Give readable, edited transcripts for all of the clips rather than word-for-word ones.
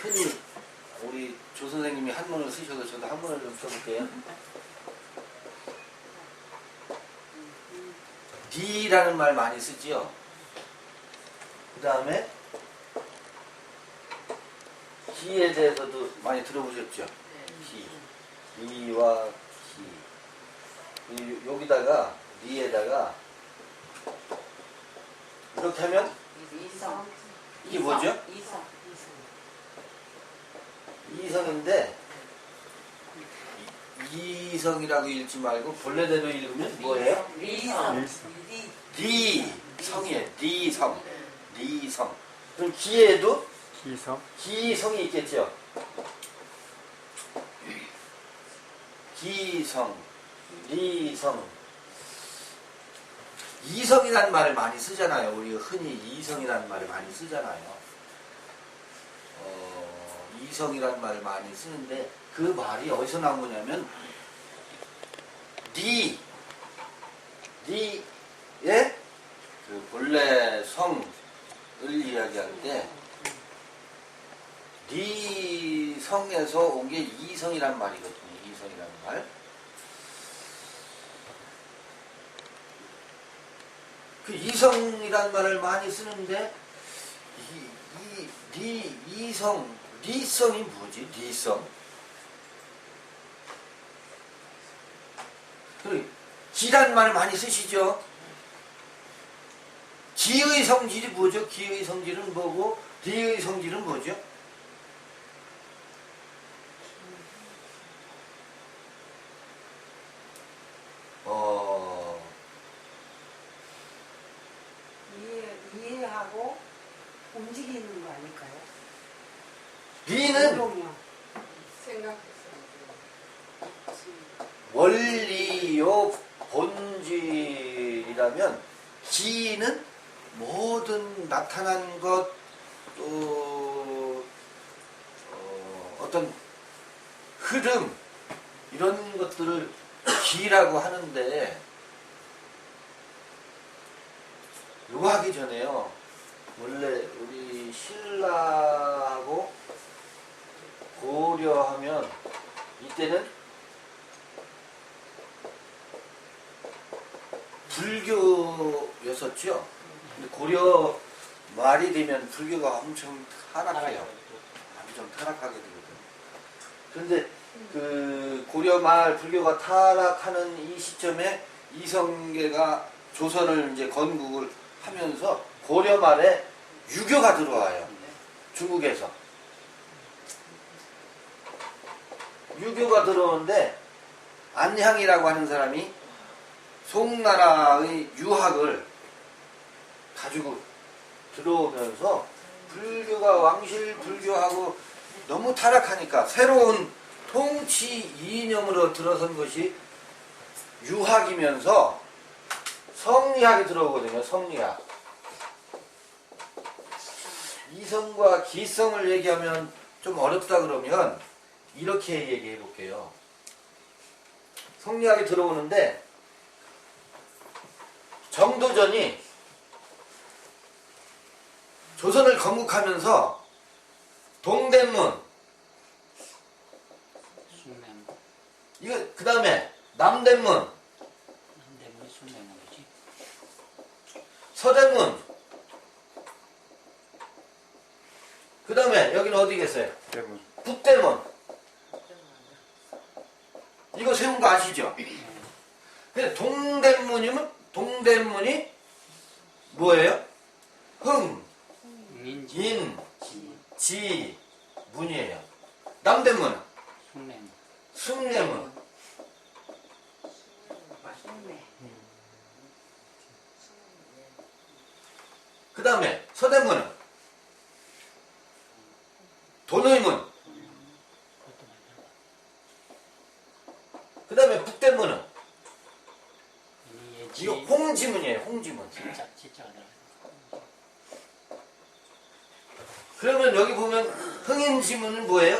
흔히 우리 조 선생님이 한문을 쓰셔서 저도 한문을 좀 써볼게요. 니라는 말 많이 쓰지요. 그 다음에 기에 대해서도 많이 들어보셨죠? 기. 니와 기. 여기다가 니에다가 이렇게 하면 이게 뭐죠? 이성인데 이성이라고 읽지 말고 본래대로 읽으면 뭐예요? 리성이에요. 리성. 리성. 그럼 기에도 기성이 있겠죠? 기성, 리성. 이성이라는 말을 많이 쓰잖아요. 우리가 흔히 이성이라는 말을 많이 쓰잖아요. 이성이라는 말을 많이 쓰는데 그 말이 어디서 나온 거냐면 니의 그 본래 성을 이야기할 때 니 성에서 온 게 이성이란 말이거든요. 이성이라는 말. 그 이성이란 말을 많이 쓰는데 리성이 뭐지? 리성. 기란 말 많이 쓰시죠? 기의 성질이 뭐죠? 기의 성질은 뭐고 리의 성질은 뭐죠? 이해하고 움직이는 거 아닐까요? 리는 원리요 본질이라면 기는 모든 나타난 것 또 어떤 흐름 이런 것들을 기라고 하는데 이거 하기 전에요. 원래 우리 신라하고 고려하면 이때는 불교였었죠. 근데 고려 말이 되면 불교가 엄청 타락해요. 아주 좀 타락하게 되거든요. 그런데 그 고려 말 불교가 타락하는 이 시점에 이성계가 조선을 이제 건국을 하면서 고려 말에 유교가 들어와요. 중국에서. 유교가 들어오는데 안향이라고 하는 사람이 송나라의 유학을 가지고 들어오면서 불교가 왕실 불교하고 너무 타락하니까 새로운 통치 이념으로 들어선 것이 유학이면서 성리학이 들어오거든요. 성리학. 이성과 기성을 얘기하면 좀 어렵다 그러면 이렇게 얘기해 볼게요. 성리학이 들어오는데 정도전이 조선을 건국하면서 동대문 이거 그 다음에 남대문 서대문 그 다음에 여기는 어디 계세요? 북대문 이거 세운 거 아시죠? 근데 동대문이 뭐예요? 지, 문이에요. 남대문은? 숭례문. 그 다음에 서대문은? 돈의문. 그 다음에 북대문은? 이거 홍지문이에요. 홍지문. 그러면 여기 보면 흥인지문은 뭐예요?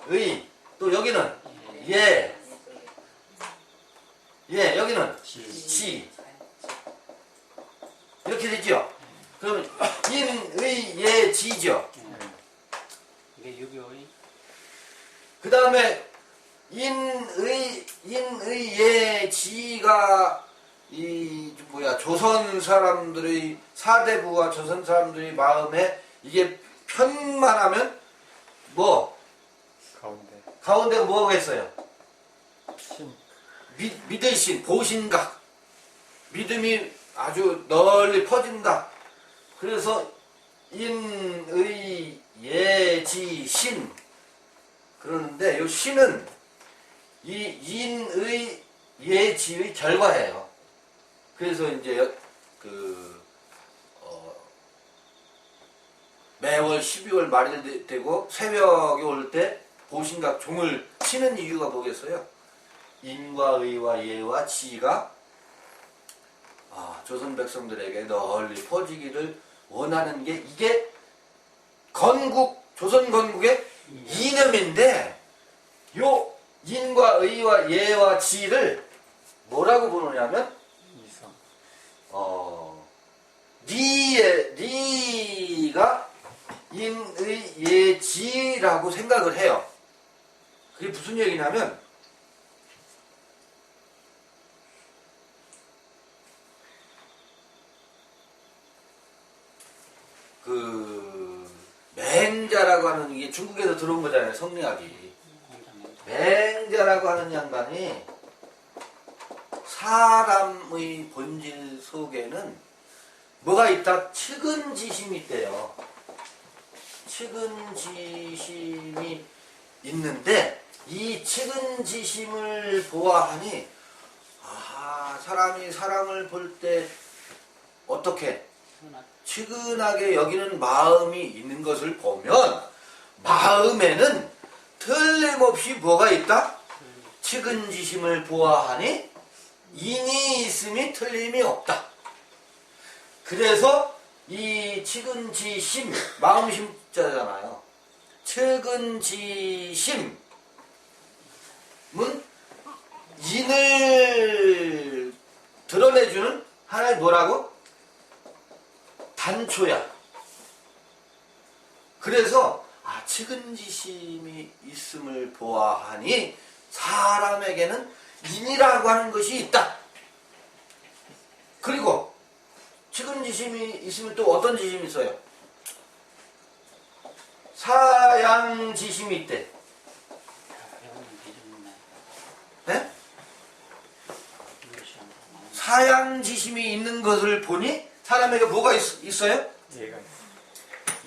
의. 또 여기는 여기는 지. 이렇게 이렇게 되죠. 그러면 인의예지죠. 이게 유교의 그 다음에 인의예지가 조선 사람들의 사대부와 조선 사람들의 마음에 이게 편만하면 뭐 가운데가 뭐겠어요? 신. 믿을 신, 보신각. 믿음이 아주 널리 퍼진다. 그래서 인의예지신 그러는데 이 신은 이 인의예지의 결과예요. 그래서 이제 매월 12월 말일 되고 새벽에 올 때 보신각 종을 치는 이유가 뭐겠어요? 인과 의와 예와 지가 조선 백성들에게 널리 퍼지기를 원하는 게 이게 조선 건국의 이념인데 요 인과 의와 예와 지를 뭐라고 부르냐면 이성. 리가 인의예지라고 생각을 해요. 그게 무슨 얘기냐면 맹자라고 하는 이게 중국에서 들어온 거잖아요. 성리학이. 맹자라고 하는 양반이 사람의 본질 속에는 뭐가 있다? 측은지심이 있대요. 측은지심이 있는데 이 측은지심을 보아하니 사람이 사람을 볼 때 어떻게 측은하게 여기는 마음이 있는 것을 보면 마음에는 틀림없이 뭐가 있다? 측은지심을 보아하니 인이 있음이 틀림이 없다. 그래서 이 측은지심, 마음심자잖아요. 측은지심은 인을 드러내주는 하나의 뭐라고? 단초야. 그래서 측은지심이 있음을 보아하니 사람에게는 인이라고 하는 것이 있다. 그리고 측은지심이 있으면 또 어떤 지심이 있어요? 사양지심이 있대. 네? 사양지심이 있는 것을 보니 사람에게 뭐가 있어요?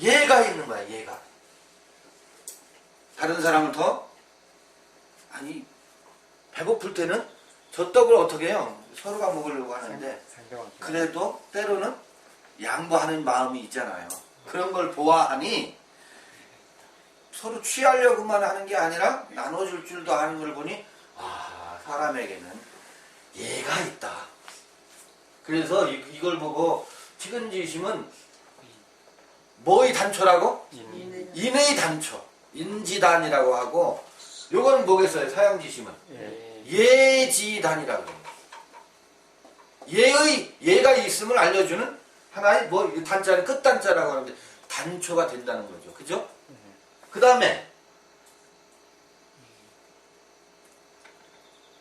예가 있는 거야. 예가. 다른 사람은 더 배고플 때는 저 떡을 어떻게 해요? 서로가 먹으려고 하는데 그래도 때로는 양보하는 마음이 있잖아요. 그런 걸 보아하니 서로 취하려고만 하는 게 아니라 나눠줄 줄도 아는 걸 보니 사람에게는 예가 있다. 그래서 이걸 보고 측은지심은 뭐의 단초라고? 인의 단초. 인지단이라고 하고 요거는 뭐겠어요? 사양지심은? 예지단이라고 해요. 예가 있음을 알려주는 하나의 단자는 끝단자라고 하는데 단초가 된다는 거죠. 그죠? 그 다음에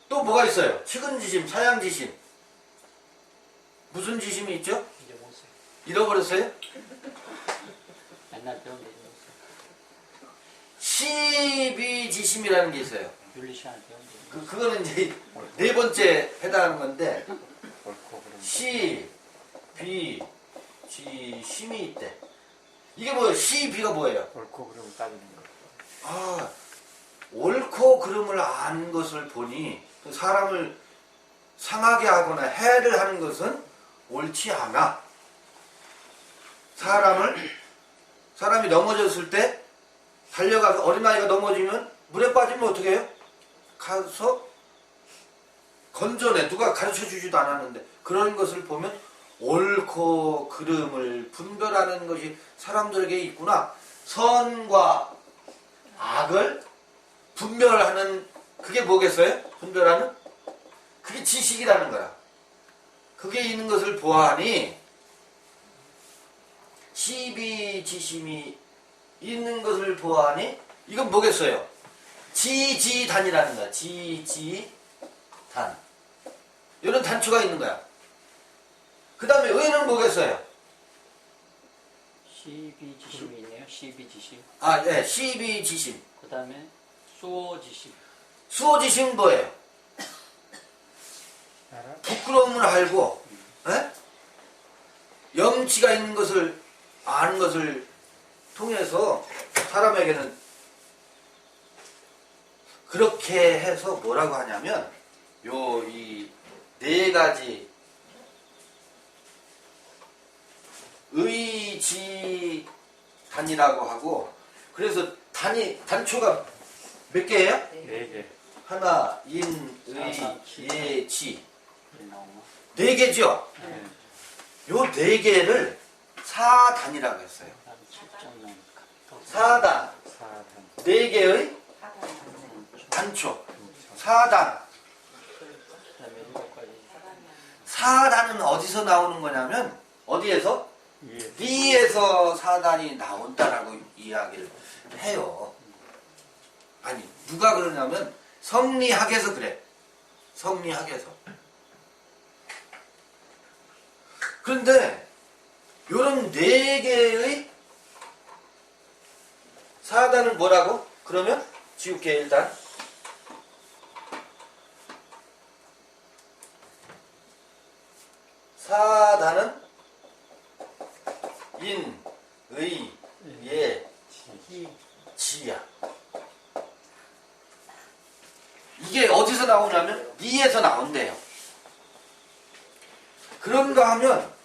또 뭐가 있어요? 측은지심, 사양지심. 무슨 지심이 있죠? 잃어버렸어요? 옛날 배운 게 있어요. 시비지심이라는 게 있어요. 윤리시간을 배운 게 그거는 이제 네 번째 해당하는 건데 시, 비, 지, 심이 있대. 이게 뭐예요? 시, 비가 뭐예요? 옳고 그름을 따지는 거. 옳고 그름을 아는 것을 보니 사람을 상하게 하거나 해를 하는 것은 옳지 않아. 사람이 넘어졌을 때 달려가서 어린아이가 넘어지면 물에 빠지면 어떻게 해요? 가서 건져내. 누가 가르쳐주지도 않았는데 그런 것을 보면 옳고 그름을 분별하는 것이 사람들에게 있구나. 선과 악을 분별하는 그게 뭐겠어요? 분별하는? 그게 지식이라는 거야. 그게 있는 것을 보아하니 시비지심이 있는 것을 보아하니 이건 뭐겠어요? 지지단이라는 거야. 지지단. 이런 단초가 있는 거야. 그 다음에 의는 뭐겠어요? 시비지심이 있네요. 시비지심. 아, 예, 시비지심. 그 다음에 수호지심. 수호지심 뭐예요? 알아? 부끄러움을 알고, 예? 염치가 있는 것을 아는 것을 통해서 사람에게는 그렇게 해서 뭐라고 하냐면 요 이 네 가지 의지단이라고 하고, 그래서 단초가 몇 개예요? 네 개. 하나, 인, 의, 예, 지. 나오나? 네 개죠? 네. 요 네 개를 사단이라고 했어요. 그다음 7점 나오니까. 사단. 사단. 네 개의 하단 맞네. 단초. 사단. 그다음에 7가지. 사단은 어디서 나오는 거냐면, 어디에서? 예. 리에서 사단이 나온다라고 이야기를 해요. 아니, 누가 그러냐면, 성리학에서 그래. 성리학에서. 그런데, 요런 네 개의 사단은 뭐라고? 그러면, 지울게, 일단. 사단은 인, 의, 예, 지. 지야. 이게 어디서 나오냐면 리에서 나온대요. 그런가 하면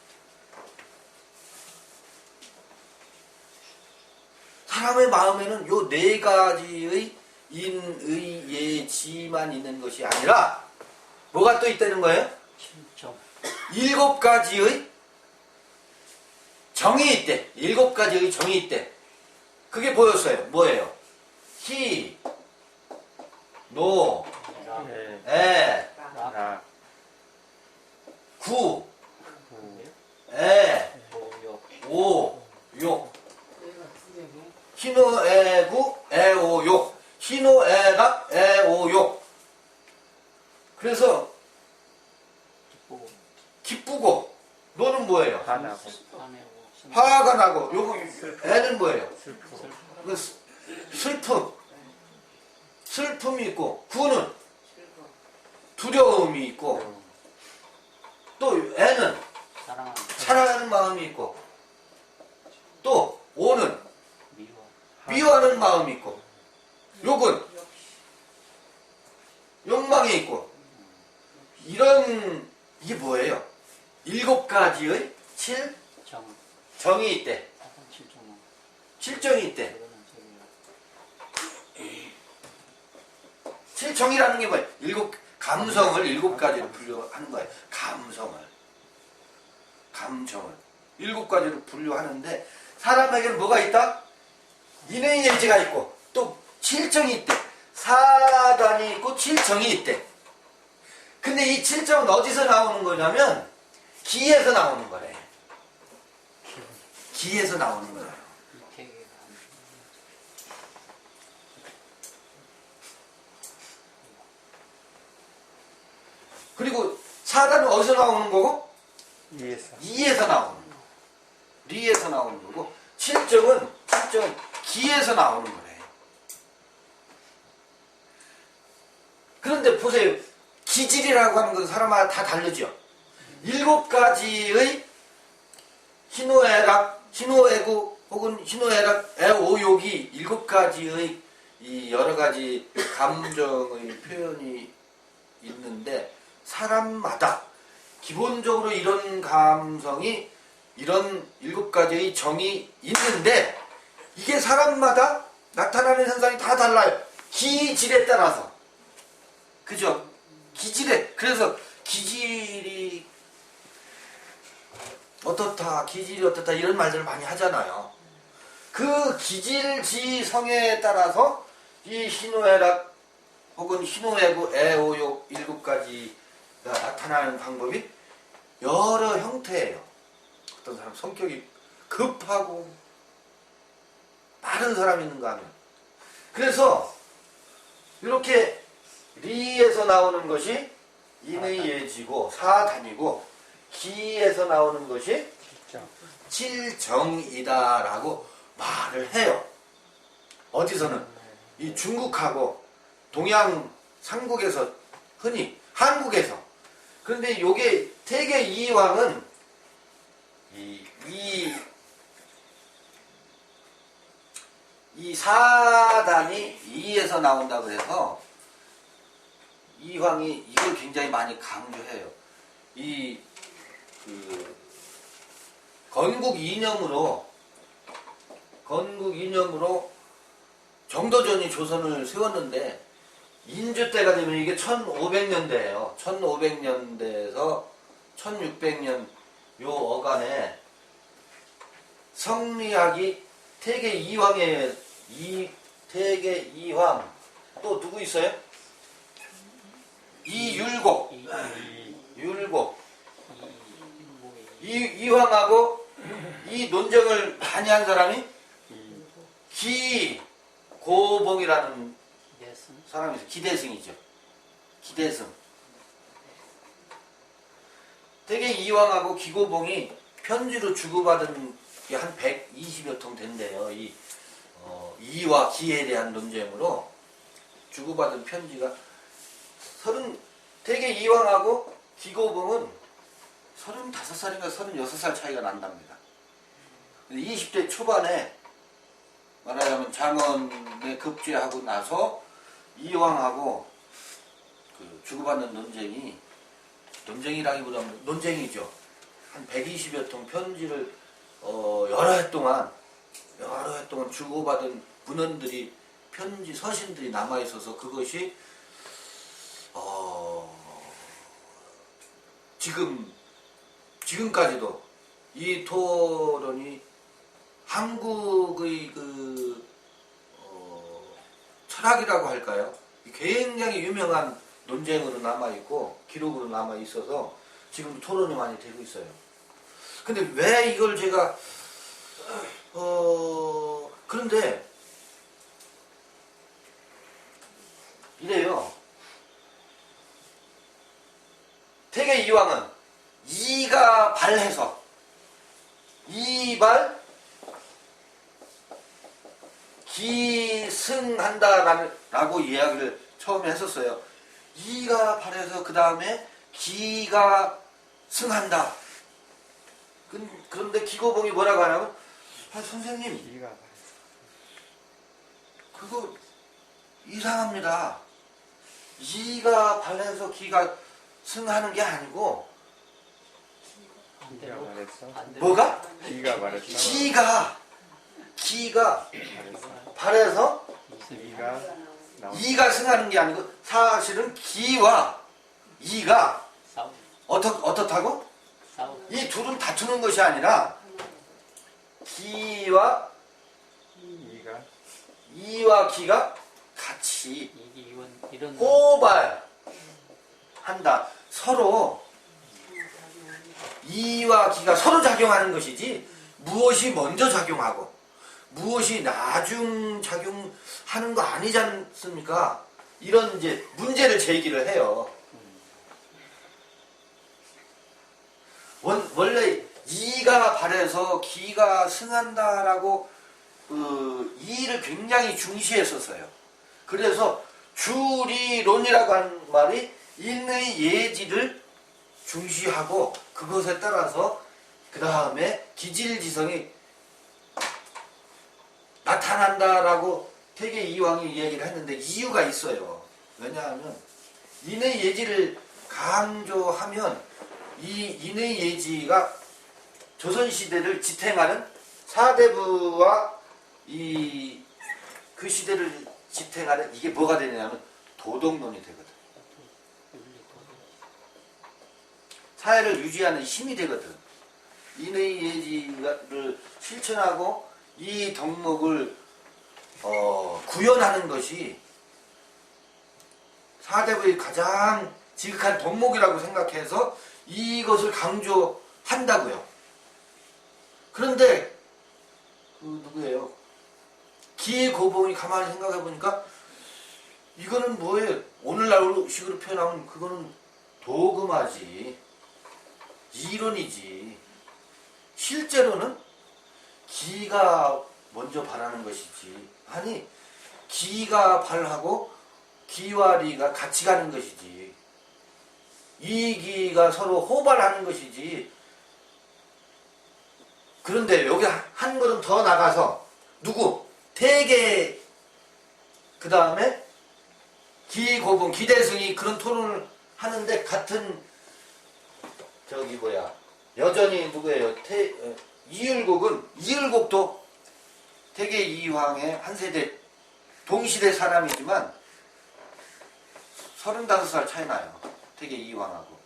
사람의 마음에는 요 네 가지의 인, 의, 예, 지만 있는 것이 아니라 뭐가 또 있다는 거예요? 7점. 7가지의 정이 있대. 7가지의 정이 있대. 그게 보였어요. 뭐예요? 희, 노, 예. 에, 나. 구, 구. 에, 오욕. 오, 욕. 여기가 두 개네. 희노, 에, 구, 에, 오, 욕. 희노, 에가, 에, 오, 욕. 그래서 기쁘고. 기쁘고, 노는 뭐예요? 화나고. 화내고. 화가 나고, 요거, 애는 뭐예요? 슬프고. 그 슬픔. 슬픔이 있고, 구는 즐거. 두려움이 있고, 또 애는 사랑하는. 사랑하는 마음이 있고, 또 오는 미워. 미워하는 마음이 있고, 욕은 욕망이 있고, 이런 이게 뭐예요? 7가지의 정. 정이 있대. 사단 7점. 칠정이 있대. 이거는 저기. 칠정이라는 게 뭐예요? 감성을 7가지로 분류하는 거예요. 감정을 7가지로 분류하는데, 사람에게는 뭐가 있다? 인의 예지가 있고, 또 칠정이 있대. 사단이 있고 칠정이 있대. 근데 이 칠정은 어디서 나오는 거냐면 기에서 나오는 거래. 기에서 나오는 거예요. 이태계가. 그리고 사단은 어디서 나오는 거고? 이에서. 이에서 나오는 거. 리에서 나오는 거고, 칠정은 기에서 나오는 거래. 그런데 보세요. 기질이라고 하는 건 사람마다 다 다르죠. 7가지의 희노애락, 희노애구 혹은 희노애락, 애오욕이 7가지의 이 여러 가지 감정의 표현이 있는데, 사람마다 기본적으로 이런 감성이, 이런 7가지의 정이 있는데, 이게 사람마다 나타나는 현상이 다 달라요. 기질에 따라서. 그죠? 기질에. 그래서 기질이 어떻다, 기질이 어떻다, 이런 말들을 많이 하잖아요. 그 기질지성에 따라서 이 희노애락 혹은 희노애구, 애오욕 7가지가 나타나는 방법이 여러 형태예요. 어떤 사람 성격이 급하고 많은 사람이 있는가 하면. 그래서 이렇게 리에서 나오는 것이 인의 예지고 사단이고 기에서 나오는 것이 정. 칠정이다라고 말을 해요. 어디서는 이 중국하고 동양 삼국에서 흔히 한국에서. 그런데 요게 태계 이왕은 이 사단이 이에서 나온다고 해서 이황이 이걸 굉장히 많이 강조해요. 건국 이념으로 정도전이 조선을 세웠는데 인조 때가 되면 이게 1500년대예요. 1500년대에서 1600년 요 어간에 성리학이 태계 이황의 태계 이황 또 누구 있어요? 이율곡 이황하고 이 논쟁을 많이 한 사람이 기고봉이라는 예슨. 사람이 있어요. 기대승이죠. 기대승. 태계 이황하고 기고봉이 편지로 주고받은 게 한 120여 통 된대요. 이와 기에 대한 논쟁으로 주고받은 편지가 태계 이황하고 기고봉은 35살인가 36살 차이가 난답니다. 20대 초반에 말하자면 장원에 급제하고 나서 이황하고 그 주고받는 논쟁이라기보다는 논쟁이죠. 한 120여 통 편지를 여러 해 동안 주고받은 문헌들이 편지 서신들이 남아 있어서 그것이 지금까지도 이 토론이 한국의 철학이라고 할까요? 굉장히 유명한 논쟁으로 남아있고 기록으로 남아있어서 지금도 토론이 많이 되고 있어요. 근데 왜 이걸 제가 그런데 이래요. 태계 이황은 이가 발해서 이발 기승한다라고 이야기를 처음에 했었어요. 이가 발해서 그 다음에 기가 승한다. 그런데 기고봉이 뭐라고 하냐면 선생님 이가 그거 이상합니다. 이가 발해서 기가 승하는 게 아니고 기가 말했어. 뭐가? 기가 말했어. 기가 말했어. 발해서 이가 나온. 이가 승하는 게 아니고 사실은 기와 이가 싸우. 어떻다고? 싸우. 이 둘은 다투는 것이 아니라 기와 이와 기가 같이 이런 호발한다. 서로 이와 기가 서로 작용하는 것이지 무엇이 먼저 작용하고 무엇이 나중 작용하는 거 아니지 않습니까? 이런 이제 문제를 제기를 해요. 원래 이가 발해서 기가 승한다라고 이를 굉장히 중시했었어요. 그래서 주리론이라고 하는 말이 인의 예지를 중시하고 그것에 따라서 그 다음에 기질지성이 나타난다라고 태계 이황이 이야기를 했는데 이유가 있어요. 왜냐하면 인의 예지를 강조하면 이 인의 예지가 조선시대를 지탱하는 사대부와 그 시대를 지탱하는 이게 뭐가 되냐면 도덕론이 되거든. 사회를 유지하는 힘이 되거든. 인의 예지를 실천하고 이 덕목을 구현하는 것이 사대부의 가장 지극한 덕목이라고 생각해서 이것을 강조한다고요. 그런데 그 누구예요? 기고봉이 가만히 생각해 보니까 이거는 뭐예요? 오늘날식으로 표현하면 그거는 도금하지, 이론이지. 실제로는 기가 먼저 발하는 것이지. 아니, 기가 발하고 기와 리가 같이 가는 것이지. 이 기가 서로 호발하는 것이지. 그런데 여기 한 걸음 더 나가서 누구? 태계, 그 다음에 기고봉, 기대승이 그런 토론을 하는데 같은 저기 뭐야 여전히 누구예요? 이율곡도 태계 이황의 한 세대 동시대 사람이지만 35살 차이 나요. 태계 이황하고.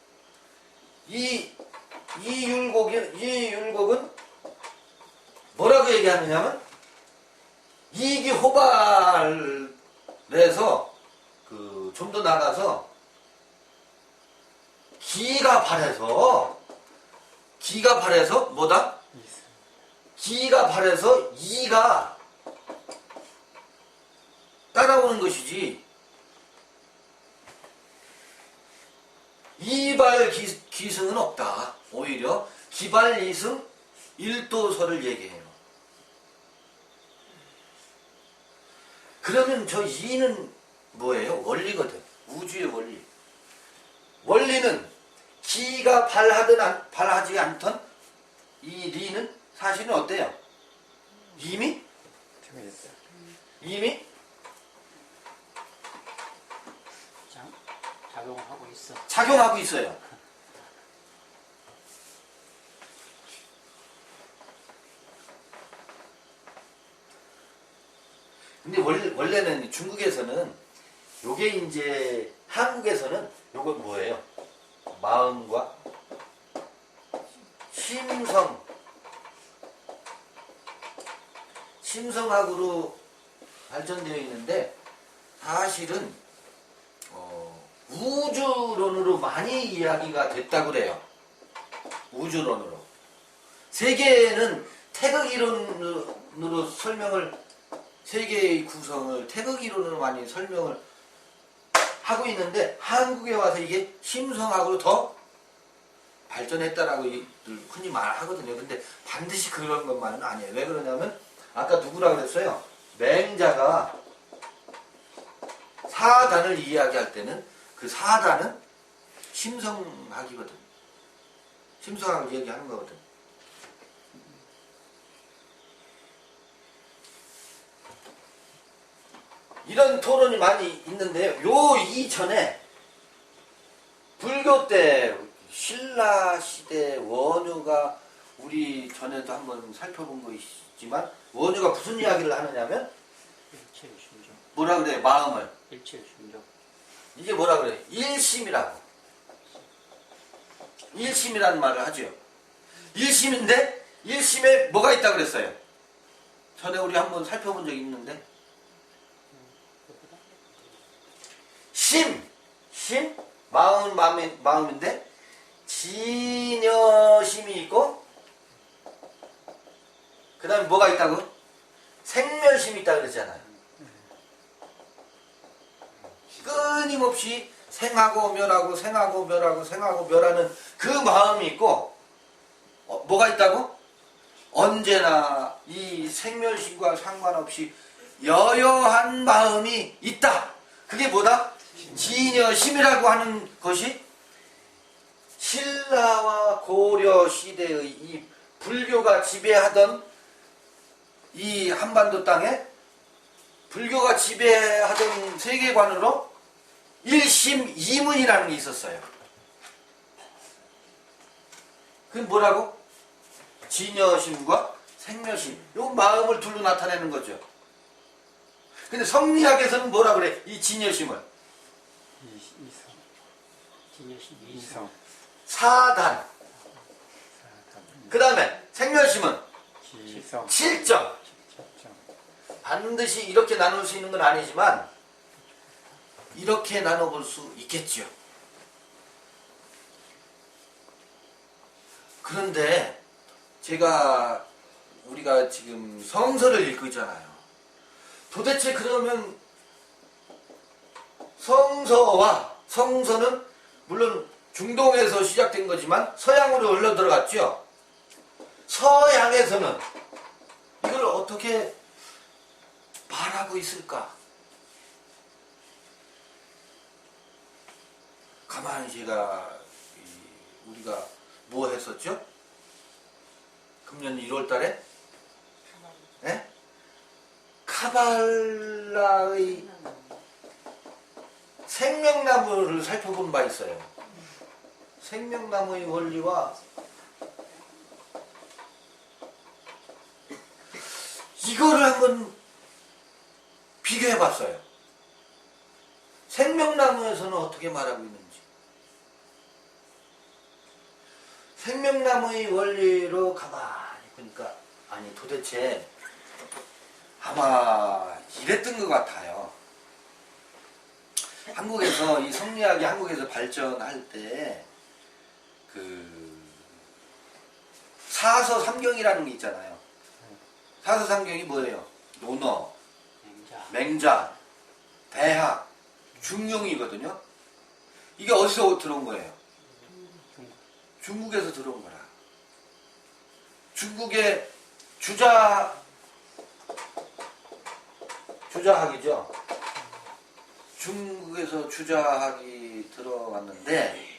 이율곡은 뭐라고 얘기하느냐면 이기 호발에서 좀 더 나가서 기가 발해서 뭐다? 기가 발해서 이가 따라오는 것이지. 이발 기승은 없다. 오히려 기발 이승 일도설을 얘기해요. 그러면 저 이는 뭐예요? 원리거든. 우주의 원리. 원리는 기가 발하지 않던 이 리는 사실은 어때요? 이미 작용하고 있어. 작용하고 있어요. 근데 원래는 중국에서는 요게 이제 한국에서는 요건 뭐예요? 마음과 심성학으로 발전되어 있는데 사실은 우주론으로 많이 이야기가 됐다고 그래요. 우주론으로. 세계는 태극이론으로 세계의 구성을 태극이론으로 많이 설명을 하고 있는데 한국에 와서 이게 심성학으로 더 발전했다라고 흔히 말하거든요. 근데 반드시 그런 것만은 아니에요. 왜 그러냐면 아까 누구라 그랬어요? 맹자가 사단을 이야기할 때는 그 사단은 심성학이거든. 심성학을 얘기하는 거거든. 이런 토론이 많이 있는데요. 요 이전에 불교 때 신라 시대 원효가 우리 전에도 한번 살펴본 거 있지만 원효가 무슨 이야기를 하느냐면 일체심정. 뭐라 그래? 마음을 일체심정. 이게 뭐라 그래? 일심이라고. 일심이라는 말을 하죠. 일심인데 일심에 뭐가 있다 그랬어요? 전에 우리 한번 살펴본 적이 있는데 마음은 마음인데 진여심이 있고 그 다음에 뭐가 있다고? 생멸심이 있다 그랬잖아요. 끊임없이 생하고 멸하고 생하고 멸하고 생하고 멸하는 그 마음이 있고 뭐가 있다고? 언제나 이 생멸심과 상관없이 여여한 마음이 있다. 그게 뭐다? 진여심이라고 하는 것이 신라와 고려 시대의 이 불교가 지배하던 이 한반도 땅에 불교가 지배하던 세계관으로 일심이문이라는 게 있었어요. 그게 뭐라고? 진여심과 생멸심. 요 마음을 둘로 나타내는 거죠. 근데 성리학에서는 뭐라 그래? 이 진여심을 이성. 사단. 그 다음에 생멸심은 실정. 반드시 이렇게 나눌 수 있는 건 아니지만 이렇게 나눠볼 수 있겠지요. 그런데 제가 우리가 지금 성서를 읽고 있잖아요. 도대체 그러면 성서는 물론 중동에서 시작된 거지만 서양으로 흘러 들어갔죠. 서양에서는 이걸 어떻게 말하고 있을까? 가만히 우리가 뭐 했었죠? 금년 1월 달에? 예? 카발라의 생명나무를 살펴본 바 있어요. 생명나무의 원리와 이거를 한번 비교해 봤어요. 생명나무에서는 어떻게 말하고 있는지. 생명나무의 원리로 가만히 보니까 아니 도대체 아마 이랬던 것 같아요. 한국에서 이 성리학이 한국에서 발전할 때 그 사서삼경이라는 게 있잖아요. 사서삼경이 뭐예요? 논어, 맹자, 대학, 중용이거든요. 이게 어디서 들어온 거예요? 중국에서 들어온 거라. 중국의 주자학이죠. 중국에서 주자학이 들어왔는데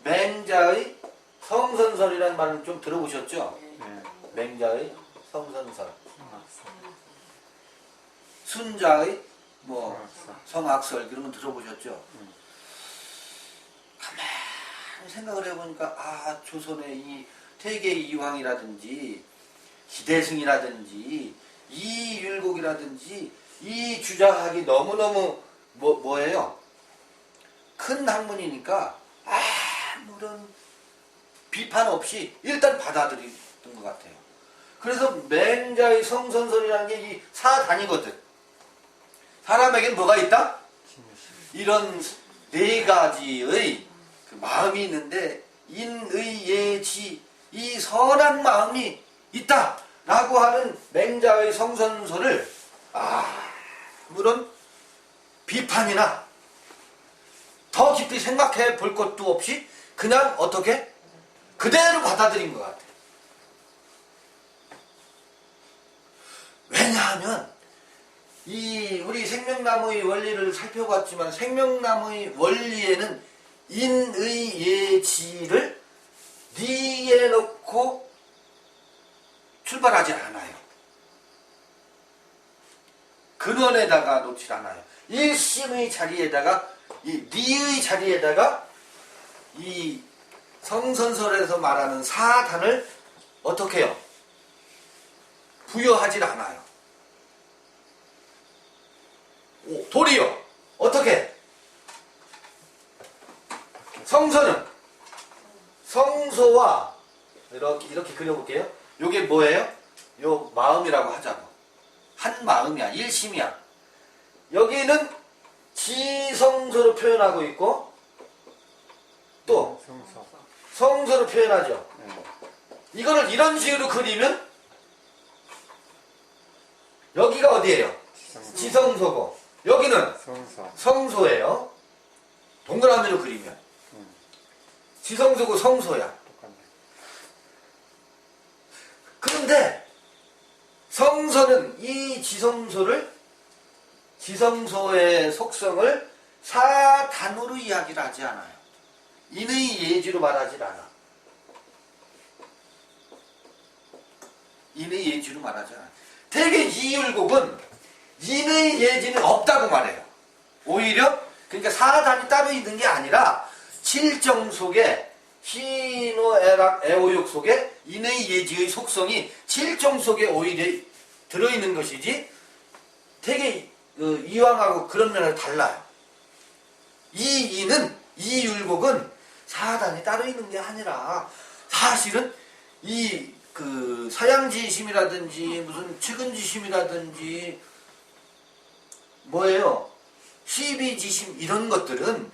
맹자의 성선설이라는 말을 좀 들어보셨죠? 네. 맹자의 성선설. 순자의 성악설 그런 건 들어보셨죠? 가만히 생각을 해보니까 조선의 이 태계 이황이라든지 기대승이라든지 이율곡이라든지 이 주자학이 너무너무 뭐예요? 큰 학문이니까 아무런 비판 없이 일단 받아들였던 것 같아요. 그래서 맹자의 성선설이라는 게 이 사단이거든. 사람에겐 뭐가 있다? 이런 네 가지의 그 마음이 있는데 인의 예지 이 선한 마음이 있다라고 하는 맹자의 성선설을 물론 비판이나 더 깊이 생각해 볼 것도 없이 그냥 어떻게 그대로 받아들인 것 같아요. 왜냐하면 우리 생명나무의 원리를 살펴봤지만 생명나무의 원리에는 인의예지를 니에 놓고 출발하지 않아요. 근원에다가 놓지 않아요. 일심의 자리에다가 이 니의 자리에다가 이 성선설에서 말하는 사단을 어떻게 해요? 부여하지 않아요. 도리어 어떻게? 성서는 성소와 이렇게 그려볼게요. 요게 뭐예요? 요 마음이라고 하자고. 한 마음이야. 일심이야. 여기는 지성소로 표현하고 있고 또 성소로 표현하죠. 이거를 이런 식으로 그리면 여기가 어디예요? 지성소고 여기는 성소예요. 동그라미로 그리면 지성소고 성소야. 그런데 성서는 이 지성소의 속성을 사단으로 이야기를 하지 않아요. 인의 예지로 말하지 않아. 인의 예지로 말하지 않아. 대개 이율곡은 인의 예지는 없다고 말해요. 오히려 그러니까 사단이 따로 있는 게 아니라 칠정 속에 희노애락 애오욕 속에 인의 예지의 속성이 칠정 속에 오히려 들어있는 것이지 되게 이왕하고 그런 면에서 달라요. 이율곡은 사단이 따로 있는 게 아니라 사실은 사양지심이라든지 무슨 측은지심이라든지 뭐예요? 시비지심 이런 것들은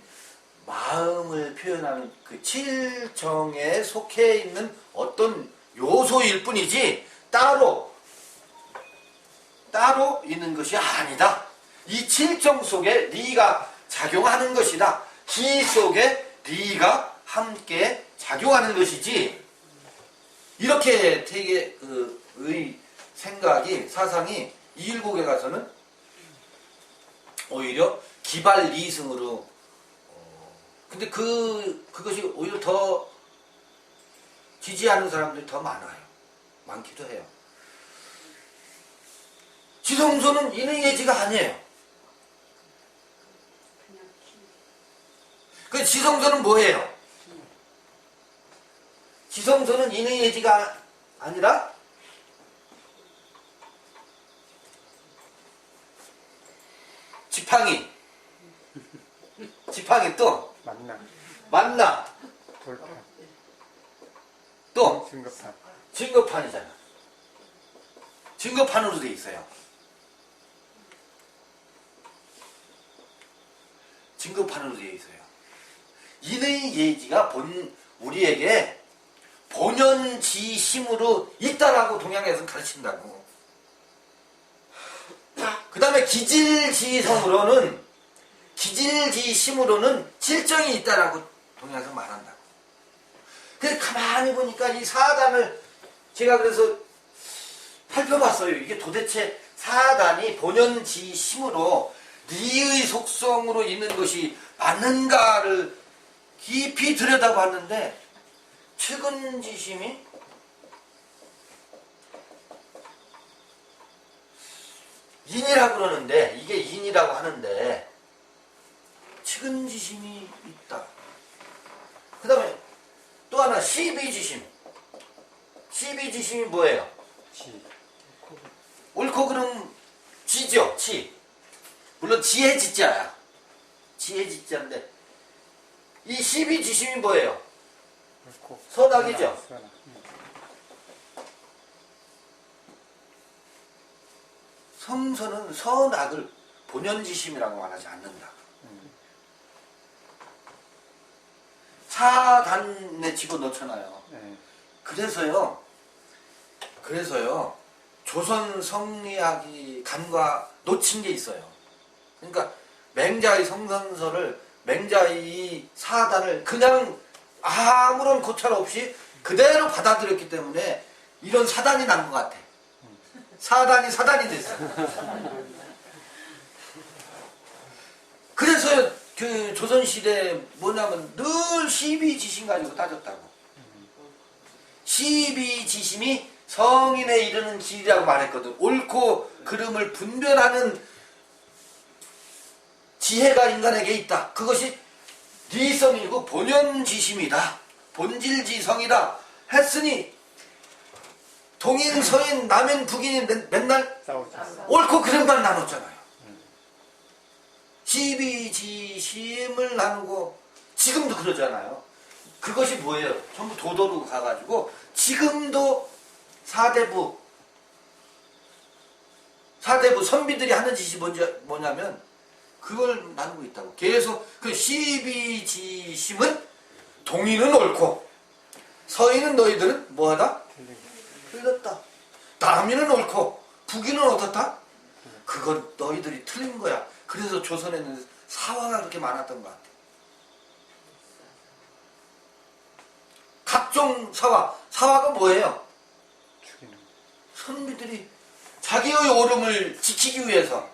마음을 표현하는 그 칠정에 속해 있는 어떤 요소일 뿐이지 따로 있는 것이 아니다. 이 칠정 속에 리가 작용하는 것이다. 기 속에 리가 함께 작용하는 것이지. 이렇게 되게 의 생각이 사상이 이일곡에 가서는 오히려 기발 리승으로 근데 그것이 오히려 더 지지하는 사람들이 더 많기도 해요. 지성소는 인의 예지가 아니에요. 그 지성소는 뭐예요? 지성소는 인의 예지가 아니라 지팡이 또 만나 돌판, 또 증거판. 증거판이잖아. 증거판으로 돼 있어요. 증거판으로 되어 있어요. 인의 예지가 우리에게 본연지심으로 있다라고 동양에서는 가르친다고. 그 다음에 기질지심으로는 실정이 있다라고 동양에서 말한다고. 그래서 가만히 보니까 이 사단을 제가 그래서 살펴봤어요. 이게 도대체 사단이 본연지심으로 리의 속성으로 있는 것이 맞는가를 깊이 들여다봤는데 최근 지심이 인이라고 그러는데 이게 인이라고 하는데 최근 지심이 있다. 그 다음에 또 하나 시비지심. 시비지심이 뭐예요? 지. 옳고 그름 지죠. 지. 물론 지혜 지자야. 지혜 지자인데 이 시비지심이 뭐예요? 옳고. 선악이죠. 선악. 성서는 선악을 본연지심이라고 말하지 않는다. 사단에 집어넣잖아요. 네. 그래서요 조선 성리학이 간과 놓친 게 있어요. 그러니까 맹자의 성선설을 맹자의 이 사단을 그냥 아무런 고찰 없이 그대로 받아들였기 때문에 이런 사단이 난 것 같아. 사단이 됐어. 그래서 그 조선시대에 뭐냐면 늘 시비지심 가지고 따졌다고. 시비지심이 성인에 이르는 길이라고 말했거든. 옳고 그름을 분별하는 지혜가 인간에게 있다. 그것이 리성이고 본연지심이다. 본질지성이다. 했으니 동인, 서인, 남인, 북인이 맨날 싸우죠. 옳고 그름만 나눴잖아요. 시비지심을 나누고 지금도 그러잖아요. 그것이 뭐예요? 전부 도도로 가가지고 지금도 사대부 선비들이 하는 짓이 뭐냐면 그걸 나누고 있다고. 계속 그 시비지심은 동인은 옳고 서인은 너희들은 뭐하다? 틀렸다. 남인은 옳고 북인은 어떻다? 그건 너희들이 틀린 거야. 그래서 조선에는 사화가 그렇게 많았던 것 같아. 각종 사화가 뭐예요? 죽이는 거. 선비들이 자기의 오름을 지키기 위해서,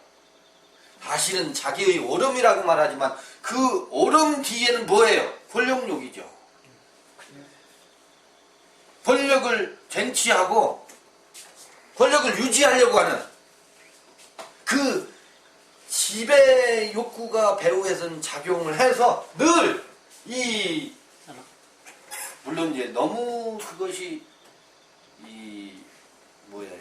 사실은 자기의 오름이라고 말하지만 그 오름 뒤에는 뭐예요? 권력욕이죠. 권력을 쟁취하고 권력을 유지하려고 하는 그 지배 욕구가 배후에서는 작용을 해서 늘 물론 이제 너무 그것이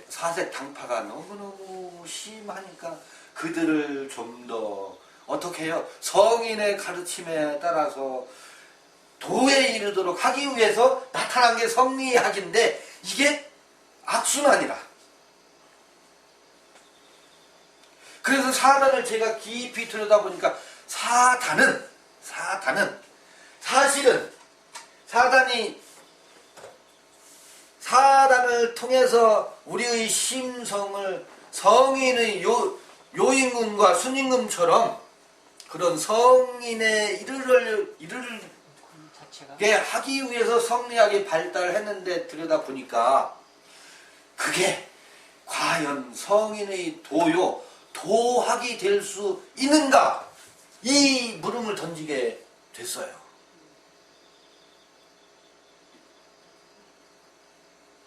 사색 당파가 너무너무 심하니까 그들을 좀 더 어떻게 해요? 성인의 가르침에 따라서 도에 이르도록 하기 위해서 나타난 게 성리학인데 이게 악순환이라. 그래서 사단을 제가 깊이 들여다보니까 사단은 사실은 사단을 통해서 우리의 심성을 성인의 요임금과 순임금처럼 그런 성인에 이르게 자체가 하기 위해서 성리학이 발달했는데 들여다보니까 그게 과연 성인의 도학이 될 수 있는가? 이 물음을 던지게 됐어요.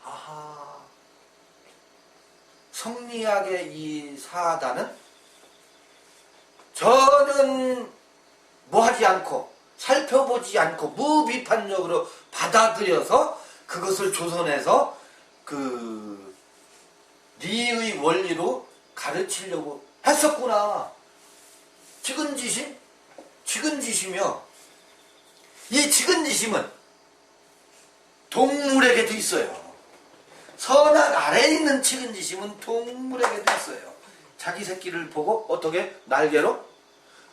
아하, 성리학의 이 사단은 저는 뭐하지 않고 살펴보지 않고 무비판적으로 받아들여서 그것을 조선에서 그 리의 원리로 가르치려고 했었구나. 지근지심이요. 이 지근지심은 동물에게도 있어요. 선악 아래에 있는 지근지심은 동물에게도 있어요. 자기 새끼를 보고 어떻게 날개로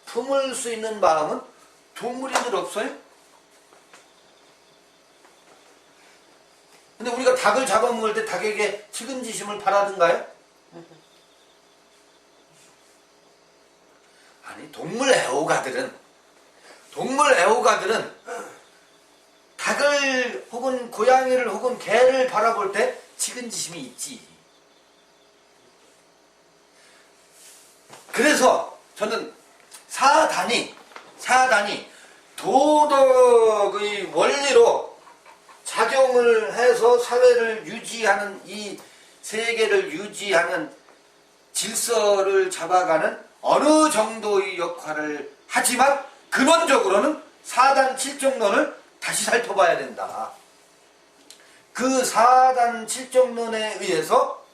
품을 수 있는 마음은 동물인들 없어요? 근데 우리가 닭을 잡아먹을 때 닭에게 지근지심을 바라든가요? 아니, 동물 애호가들은 닭을 혹은 고양이를 혹은 개를 바라볼 때 지근지심이 있지. 그래서 저는 사단이 도덕의 원리로 작용을 해서 사회를 유지하는, 이 세계를 유지하는 질서를 잡아가는 어느 정도의 역할을 하지만 근원적으로는 사단 칠정론을 다시 살펴봐야 된다. 그 사단 칠정론에 의해서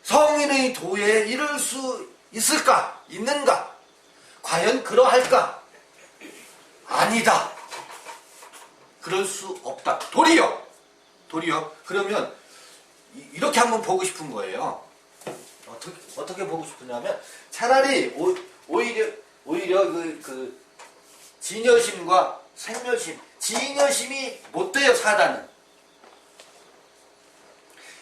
성인의 도에 이를 수 있을까? 있는가? 과연 그러할까? 아니다. 그럴 수 없다. 도리어 그러면 이렇게 한번 보고 싶은 거예요. 어떻게 보고 싶으냐면 차라리 오히려 그 진여심과 생멸심, 진여심이 못 돼요. 사단은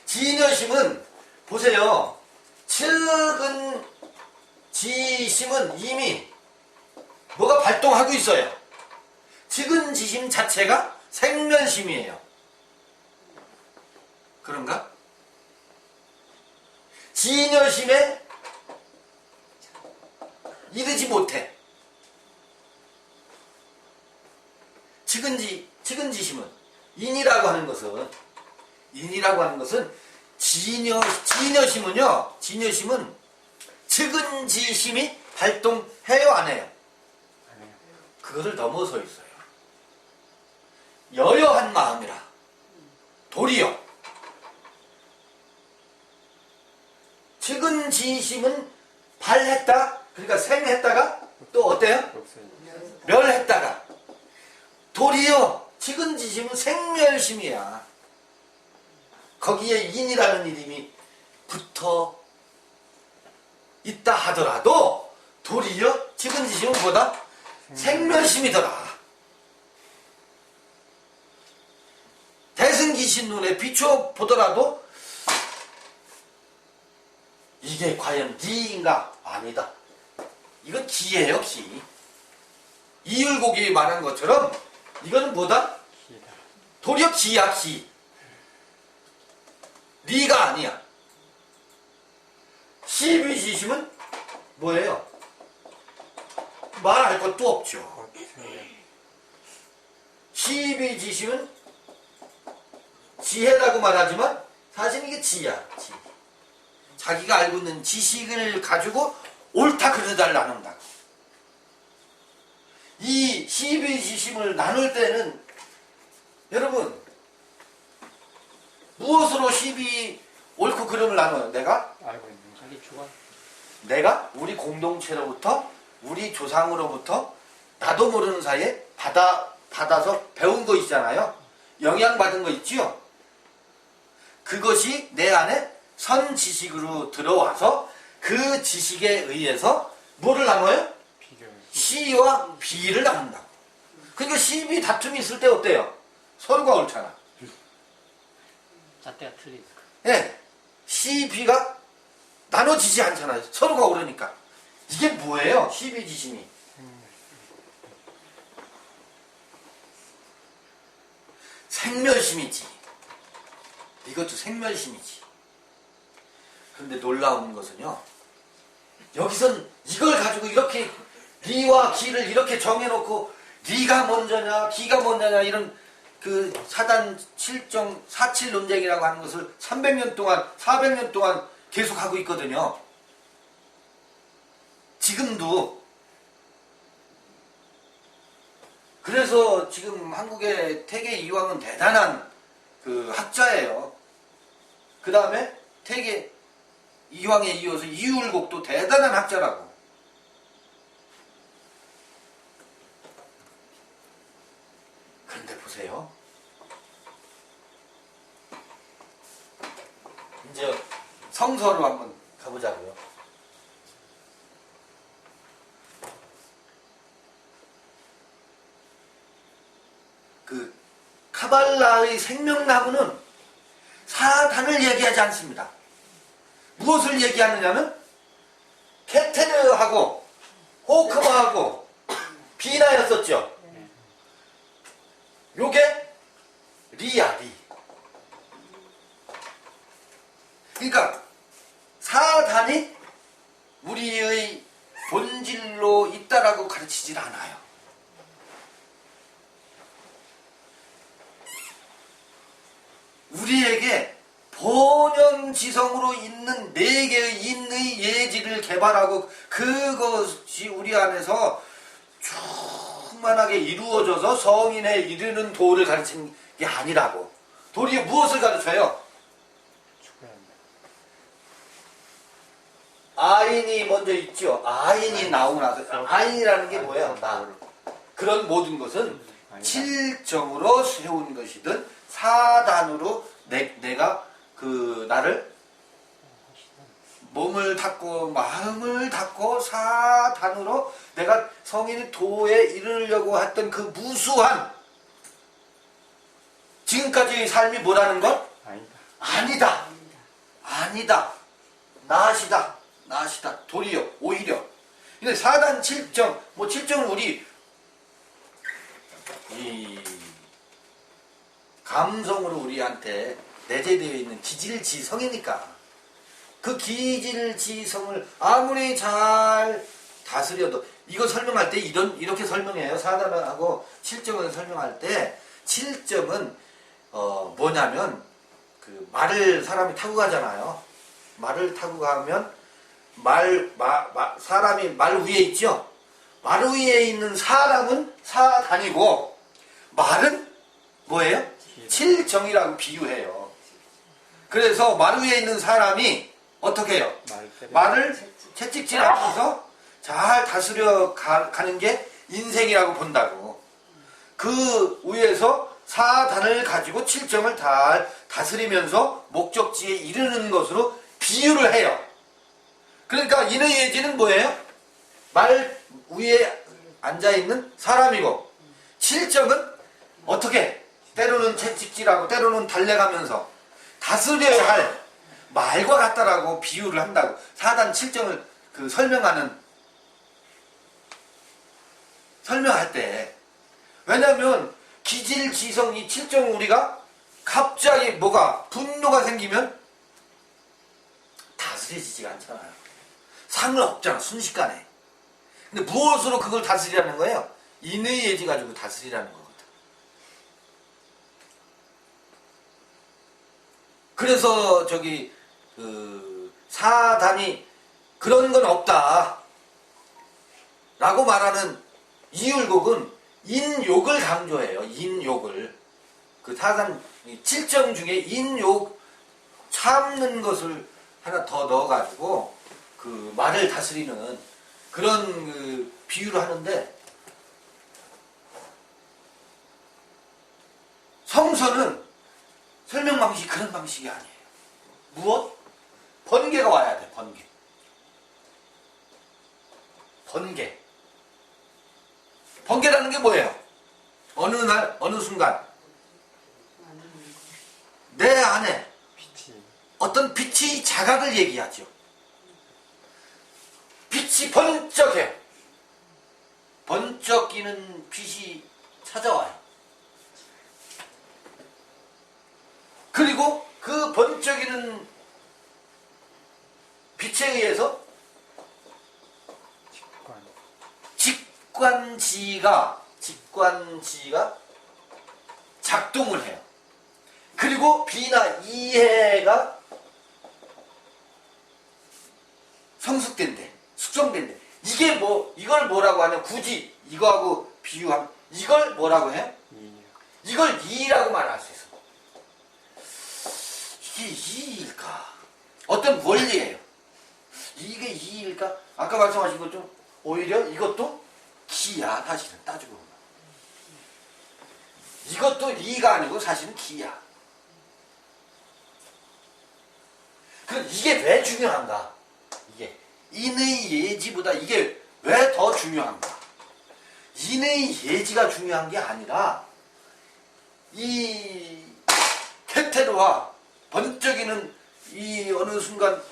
진여심은 보세요. 측은 지심은 이미 뭐가 발동하고 있어요. 측은 지심 자체가 생멸심이에요. 그런가? 진여심에 이르지 못해. 측은지심은 인이라고 하는 것은 진여심은 측은지심이 발동해요, 안 해요? 그것을 넘어서 있어요. 여여한 마음이라. 도리어 측은지심은 발했다, 그러니까 생했다가 또 어때요? 멸했다가. 도리어 측은지심은 생멸심이야. 거기에 인이라는 이름이 붙어 있다 하더라도 도리어 측은지심은 뭐다? 생멸심이더라. 대승기신 눈에 비춰보더라도 이게 과연 기인가? 아니다. 이건 기예요, 기. 이율곡이 말한 것처럼 이거는 뭐다? 도리어 기야, 기. 리가 아니야. 시비지심은 뭐예요? 말할 것도 없죠. 시비지심은 지혜라고 말하지만 사실 이게 지야, 지. 자기가 알고 있는 지식을 가지고 옳다 그러다를 나눈다. 이 시비지심을 나눌 때는 여러분 무엇으로 시비 옳고 그름을 나눠요? 내가 알고 있는 거. 자기 주관. 내가 우리 공동체로부터 우리 조상으로부터 나도 모르는 사이에 받아서 배운 거 있잖아요. 영향받은 거 있지요. 그것이 내 안에 선 지식으로 들어와서 그 지식에 의해서 뭐를 나눠요? 시와 비를 나눈다고. 그러니까 시비 다툼이 있을 때 어때요? 서로가 옳잖아. 잣대가 틀리니까. 예. C, B가 나눠지지 않잖아요. 서로가 옳으니까. 이게 뭐예요? 12지심이. 생멸심이지. 이것도 생멸심이지. 그런데 놀라운 것은요. 여기선 이걸 가지고 이렇게 리와 기를 이렇게 정해놓고 리가 먼저냐 기가 먼저냐 이런 그 사단 7정 4칠 논쟁이라고 하는 것을 300년 동안 400년 동안 계속하고 있거든요. 지금도. 그래서 지금 한국의 태계 이황은 대단한 그 학자예요. 그 다음에 태계 이황에 이어서 이율곡도 대단한 학자라고. 그런데 보세요. 이제 성서로 한번 가보자고요. 그 카발라의 생명나무는 사단을 얘기하지 않습니다. 무엇을 얘기하느냐면 케테르하고 호크마하고 비나였었죠. 요게 리야 리. 그러니까 사단이 우리의 본질로 있다라고 가르치질 않아요. 우리에게 본연지성으로 있는 네 개의 인의 예지를 개발하고 그것이 우리 안에서 충만하게 이루어져서 성인에 이르는 도를 가르치는 게 아니라고. 도리에 무엇을 가르쳐요? 죽어야 한다. 아인이 먼저 있죠. 아인이 나오고 나서 아인이라는 게 뭐예요? 나. 그런 모든 것은 칠정으로 세운 것이든 사단으로 내가 그 나를 몸을 닫고 마음을 닫고 사단으로 내가 성인의 도에 이르려고 했던 그 무수한 지금까지의 삶이 뭐라는 것? 아니다. 아니다. 나시다. 도리어, 오히려. 근데 사단 칠정, 칠정은 우리 이 감성으로 우리한테 내재되어 있는 기질지성이니까 그 기질지성을 아무리 잘 다스려도 이거 설명할 때 이렇게 설명해요. 사단하고 칠정을 설명할 때 칠정은 뭐냐면 그 말을 사람이 타고 가잖아요. 말을 타고 가면 사람이 말 위에 있죠. 말 위에 있는 사람은 사단이고 말은 뭐예요? 칠정이라고 비유해요. 그래서 말 위에 있는 사람이 어떻게 해요? 말을 채찍질하면서 잘 다스려 가는 게 인생이라고 본다고. 그 위에서 사단을 가지고 칠정을 잘 다스리면서 목적지에 이르는 것으로 비유를 해요. 그러니까 인의 예지는 뭐예요? 말 위에 앉아있는 사람이고 칠정은 어떻게? 때로는 채찍질하고 때로는 달래가면서 다스려야 할 말과 같다라고 비유를 한다고. 사단 칠정을 설명할 때. 왜냐면 기질지성 이 칠정 우리가 갑자기 분노가 생기면 다스려지지가 않잖아요. 상을 없잖아, 순식간에. 근데 무엇으로 그걸 다스리라는 거예요? 인의 예지 가지고 다스리라는 거거든. 그래서 사단이 그런 건 없다 라고 말하는 이율곡은 인욕을 강조해요. 인욕을. 그 사단 칠정 중에 인욕 참는 것을 하나 더 넣어가지고 그 말을 다스리는 그런 그 비유를 하는데, 성서는 설명 방식이 그런 방식이 아니에요. 무엇? 번개가 와야 돼. 번개. 번개라는 게 뭐예요? 어느 날 어느 순간 내 안에 빛이 어떤 빛이 자각을 얘기하죠. 빛이 번쩍해. 번쩍이는 빛이 찾아와요. 그리고 그 번쩍이는 빛에 의해서 직관 직관지가 작동을 해요. 그리고 비나 이해가 성숙된대, 숙성된대. 이게 이걸 뭐라고 하냐? 굳이 이거하고 비유하면 이걸 뭐라고 해요? 이해요. 이걸 이라고 말할 수 있어. 이게 이일까? 어떤 원리예요. 이게 이일까? 아까 말씀하신 것좀 오히려 이것도 기야. 사실은 따지고 보면 이것도 이가 아니고 사실은 기야. 그럼 이게 왜 중요한가? 이게 인의 예지보다 이게 왜 더 중요한가? 인의 예지가 중요한 게 아니라 이 태태로와 번쩍이는 이 어느 순간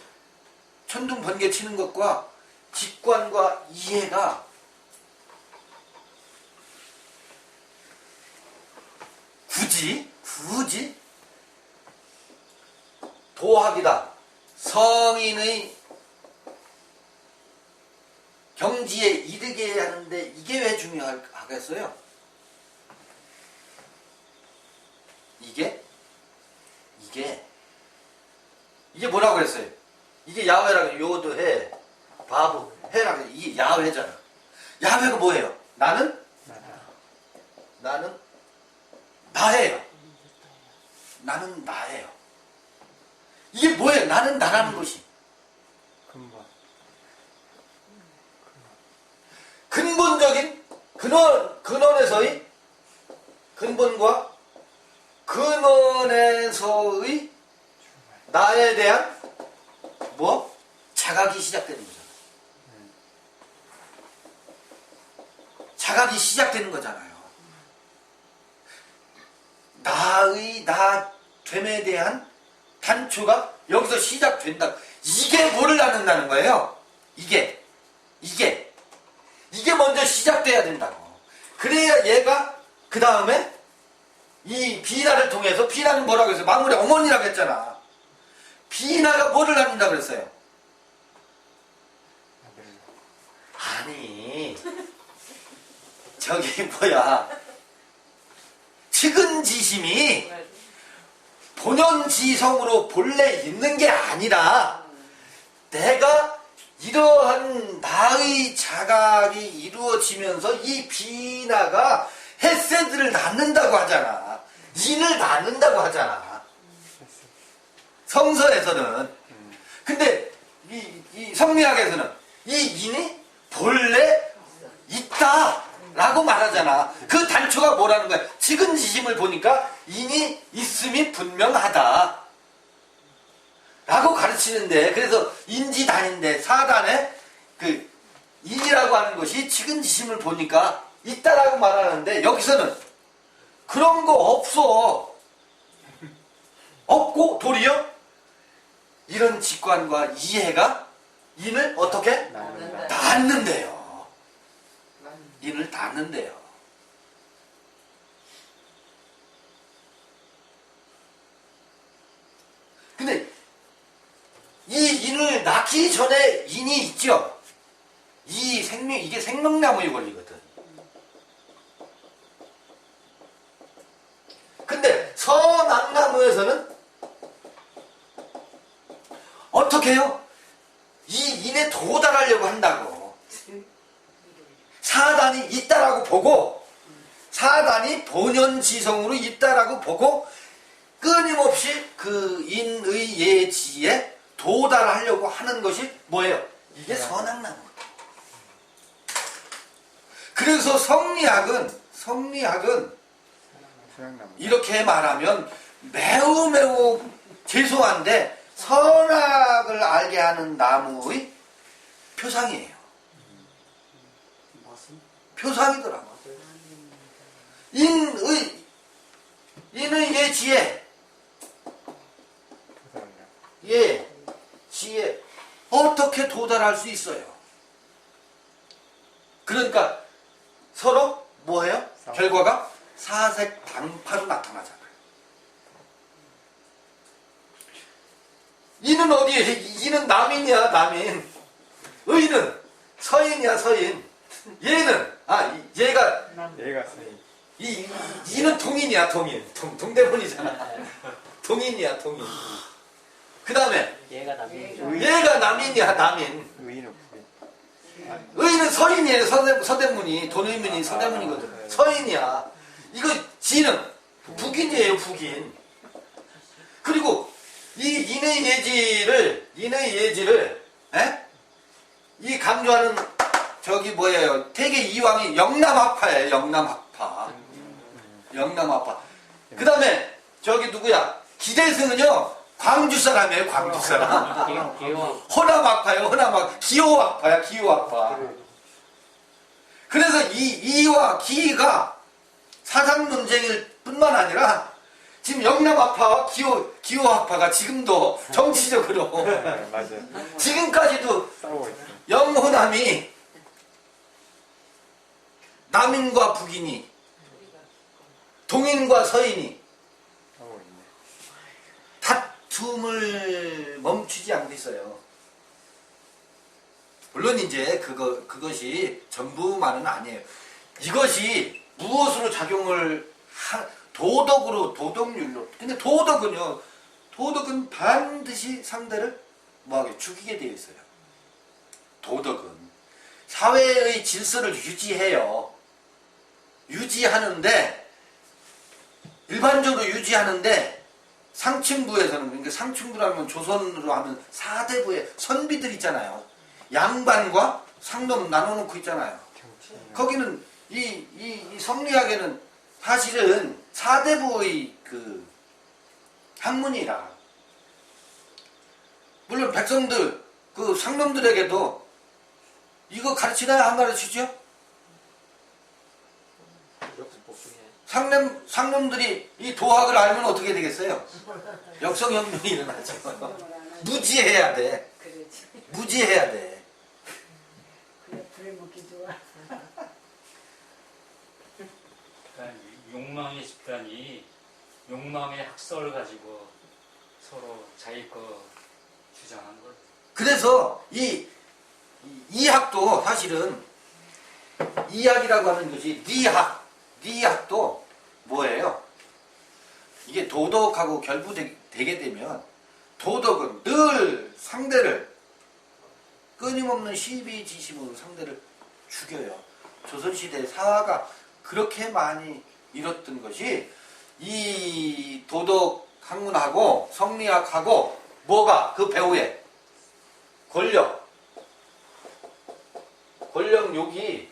천둥 번개 치는 것과 직관과 이해가 굳이 도학이다. 성인의 경지에 이르게 하는데 이게 왜 중요하겠어요? 이게 뭐라고 했어요? 이게 야훼라고. 요도 해, 바보, 해라고. 이게 야훼잖아. 야훼가 뭐예요? 나는 나예요. 나는 나예요. 이게 뭐예요? 나는 나라는 것이. 근본적인 근원에서의 근본과 근원에서의 나에 대한 자각이 시작되는 거잖아요. 자각이 시작되는 거잖아요. 나의 나됨에 대한 단초가 여기서 시작된다. 이게 뭐를 낳는다는 거예요? 이게 먼저 시작돼야 된다고. 그래야 얘가 그 다음에 이 비나를 통해서, 비나는 뭐라고 했어요? 만물의 어머니라고 했잖아. 비나가 뭐를 낳는다고 그랬어요? 아니 저기 측은지심이 본연지성으로 본래 있는 게 아니라 내가 이러한 나의 자각이 이루어지면서 이 비나가 햇새들을 낳는다고 하잖아. 인을 낳는다고 하잖아. 성서에서는. 근데 이 성리학에서는 이 인이 본래 있다라고 말하잖아. 그 단초가 뭐라는 거야? 측은지심을 보니까 인이 있음이 분명하다 라고 가르치는데, 그래서 인지단인데 사단에 그 인이라고 하는 것이 측은지심을 보니까 있다라고 말하는데, 여기서는 그런 거 없고 도리어 이런 직관과 이해가 인을 어떻게? 낳는데요. 인을 낳는데요. 근데 이 인을 낳기 전에 인이 있죠. 이게 생명나무에 걸리거든. 근데 선악나무에서는 어떻게 해요? 이 인에 도달하려고 한다고. 사단이 있다라고 보고, 사단이 본연지성으로 있다라고 보고 끊임없이 그 인의 예지에 도달하려고 하는 것이 뭐예요? 이게 선악나무. 그래서 성리학은 이렇게 말하면 매우 죄송한데 선악을 알게 하는 나무의 표상이에요. 표상이더라고. 인의 예지에 도달할 수 있어요. 그러니까 서로 뭐예요? 싸워. 결과가 사색당파로 나타나잖아요. 이는 어디에? 이는 남인이야, 남인. 의는 서인이야, 서인. 얘는 얘가 얘가 선생님. 이는 동인이야, 동인. 동대문이잖아. 동인이야, 동인. 그 다음에 얘가 남이죠. 얘가 남인이야, 남인. 의인은 부인. 의는 서인이에요, 서대문이. 돈의문이 서대문이거든. 서인이야. 이거 지는 북인이에요, 북인. 그리고 이 인의 예지를 이 강조하는 저기 뭐예요? 태계 이왕이 영남학파예요, 영남학파. 영남학파. 그 다음에 저기 누구야? 기대승은요, 광주 사람이에요, 광주 사람. 기호와 호남학파예요, 호남학. 기호학파야, 기호학파. 그래서 이와 기가 사상 논쟁일 뿐만 아니라 지금 영남학파와 기호학파가 지금도 정치적으로 네, 맞아요. 지금까지도 싸우고 있어요. 영호남이 남인과 북인이 동인과 서인이 싸우고 있네. 다툼을 멈추지 않고 있어요. 물론 이제 그것이 전부만은 아니에요. 이것이 무엇으로 작용을 도덕으로, 도덕률로. 근데 도덕은 반드시 상대를 뭐하게 죽이게 되어 있어요. 도덕은 사회의 질서를 유지해요. 유지하는데, 일반적으로 유지하는데, 상층부에서는, 그러니까 상층부라면 조선으로 하면 4대부의 선비들 있잖아요. 양반과 상놈 나눠놓고 있잖아요. 거기는 이 성리학에는 사실은 4대부의 그 학문이라. 물론 백성들, 그 상놈들에게도 이거 가르치나요? 안 가르치죠? 역습복 중에 상놈들이 이 도학을 알면 어떻게 되겠어요? 역성혁명이 일어나죠. 무지해야 돼. 그렇지. 무지해야 돼. 그래, 불에 먹기 좋아. 그러니까 욕망의 집단이 욕망의 학설을 가지고 서로 자기 거 주장한 거. 그래서 이 학도 사실은 이학이라고 하는 것이 니학도 뭐예요? 이게 도덕하고 결부되게 되면 도덕은 늘 상대를 끊임없는 시비 지심으로 상대를 죽여요. 조선시대 사화가 그렇게 많이 이뤘던 것이 이 도덕 학문하고 성리학하고 뭐가 그 배후에 권력욕이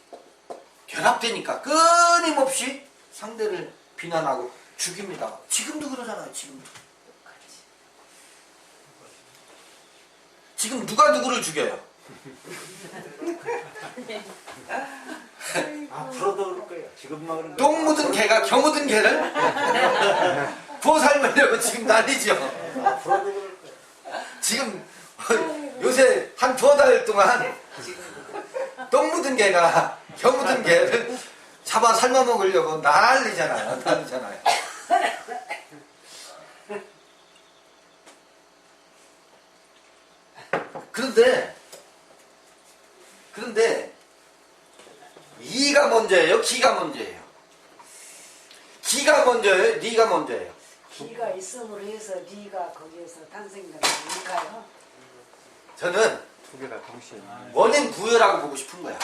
결합되니까 끊임없이 상대를 비난하고 죽입니다. 지금도 그러잖아요. 지금 누가 누구를 죽여요? 앞으로도 그럴 거예요. 지금만 그런 똥 묻은 개가 겨 묻은 개를 부어 삶으려고 지금 난리죠. 앞으로도 그럴 거예요. 지금 요새 한 2달 동안 똥 묻은 개가 겨 묻은 개를 잡아 삶아 먹으려고 난리잖아요. 그런데 이가 먼저예요? 기가 먼저예요? 기가 먼저예요? 니가 먼저예요? 기가 있음으로 해서 네가 거기에서 탄생된 거니까요. 저는 두 개 다 동시에 있네. 원인 부여라고 보고 싶은 거야.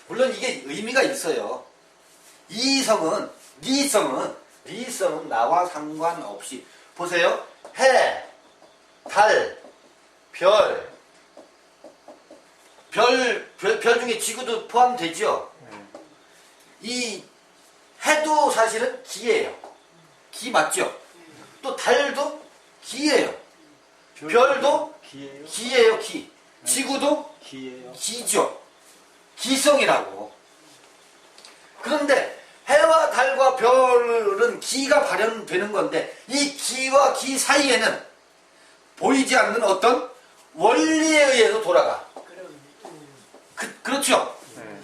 물론 이게 의미가 있어요. 니성은 나와 상관없이 보세요. 해, 달, 별 중에 지구도 포함되죠. 이 해도 사실은 기예요. 기 맞죠? 또 달도 기예요. 별도 기예요? 기예요, 기. 지구도 기예요? 기죠. 기성이라고. 그런데 해와 달과 별은 기가 발현되는 건데 이 기와 기 사이에는 보이지 않는 어떤 원리에 의해서 돌아가. 그럼 그렇죠? 네.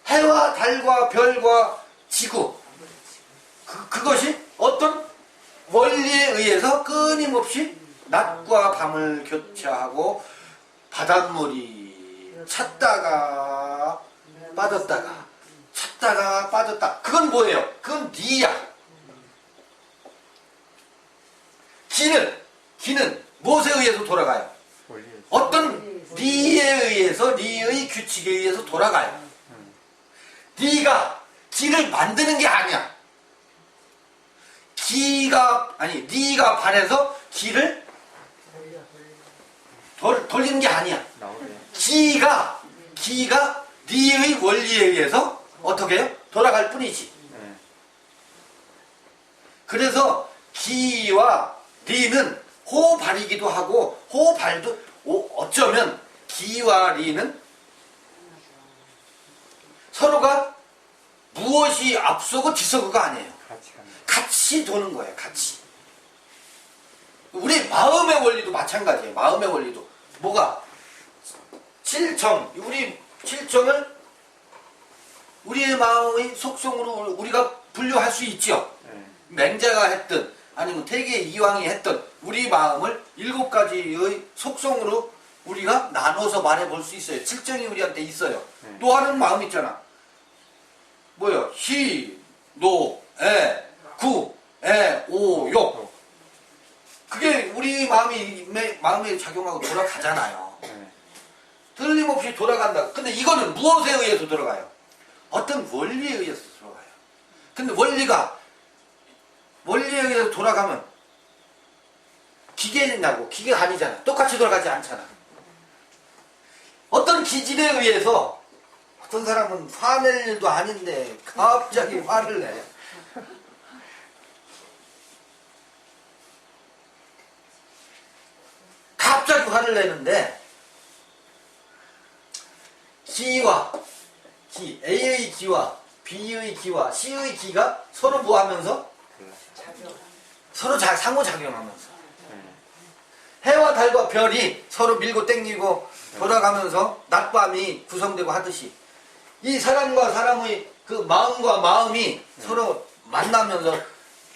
해와 달과 별과 지구 그것이 어떤 원리에 의해서 끊임없이 낮과 밤을 교차하고 바닷물이 찼다가 빠졌다가 찼다가 빠졌다. 그건 뭐예요? 그건 니야. 기는 무엇에 의해서 돌아가요? 원리에 어떤 니에 의해서 니의 규칙에 의해서 돌아가요. 니가 기를 만드는 게 아니야. 니가 반해서 기를 돌리는 게 아니야. 나오네. 기가 니의 원리에 의해서 어떻게 해요? 돌아갈 뿐이지. 네. 그래서 기와 리는 호발이기도 하고 호발도 어쩌면 기와 리는 서로가 무엇이 앞서고 뒤서고가 아니에요. 같이 가는. 같이 도는 거예요. 같이. 우리 마음의 원리도 마찬가지예요. 마음의 원리도 뭐가 우리 칠정을 우리의 마음의 속성으로 우리가 분류할 수 있죠. 네. 맹자가 했든 아니면 태계 이황이 했든 우리 마음을 7가지의 속성으로 우리가 나눠서 말해볼 수 있어요. 칠정이 우리한테 있어요. 네. 또 하는 마음 있잖아. 뭐요? 시, 노, 에, 구, 에, 오, 욕. 그게 우리 마음에 작용하고 돌아가잖아요. 네. 틀림없이 돌아간다. 근데 이거는 무엇에 의해서 돌아가요? 어떤 원리에 의해서 돌아가요. 근데 원리에 의해서 돌아가면 기계냐고? 기계가 아니잖아. 똑같이 돌아가지 않잖아. 어떤 기질에 의해서 어떤 사람은 화낼 일도 아닌데 갑자기 화를 내. 갑자기 화를 내는데 A의 기와 B의 기와 C의 기가 서로 뭐 하면서? 서로 상호작용하면서 해와 달과 별이 서로 밀고 땡기고 돌아가면서 낮밤이 구성되고 하듯이 이 사람과 사람의 그 마음과 마음이 서로 만나면서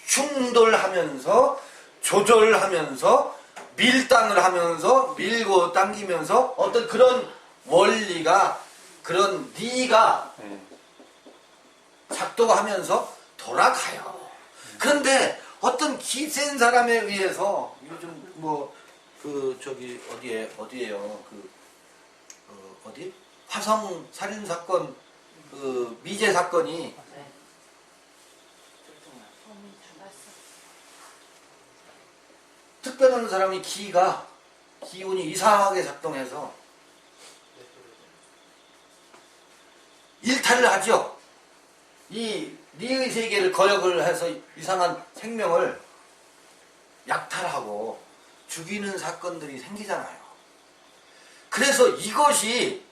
충돌하면서 조절하면서 밀당을 하면서 밀고 당기면서 어떤 그런 원리가 그런 니가 네. 작동하면서 돌아가요. 그런데 어떤 기 센 사람에 의해서 요즘 어디에요? 어디? 화성 살인 사건, 미제 사건이 특별한 사람이 기운이 이상하게 작동해서 일탈을 하죠. 이 니의 세계를 거역을 해서 이상한 생명을 약탈하고 죽이는 사건들이 생기잖아요. 그래서 이것은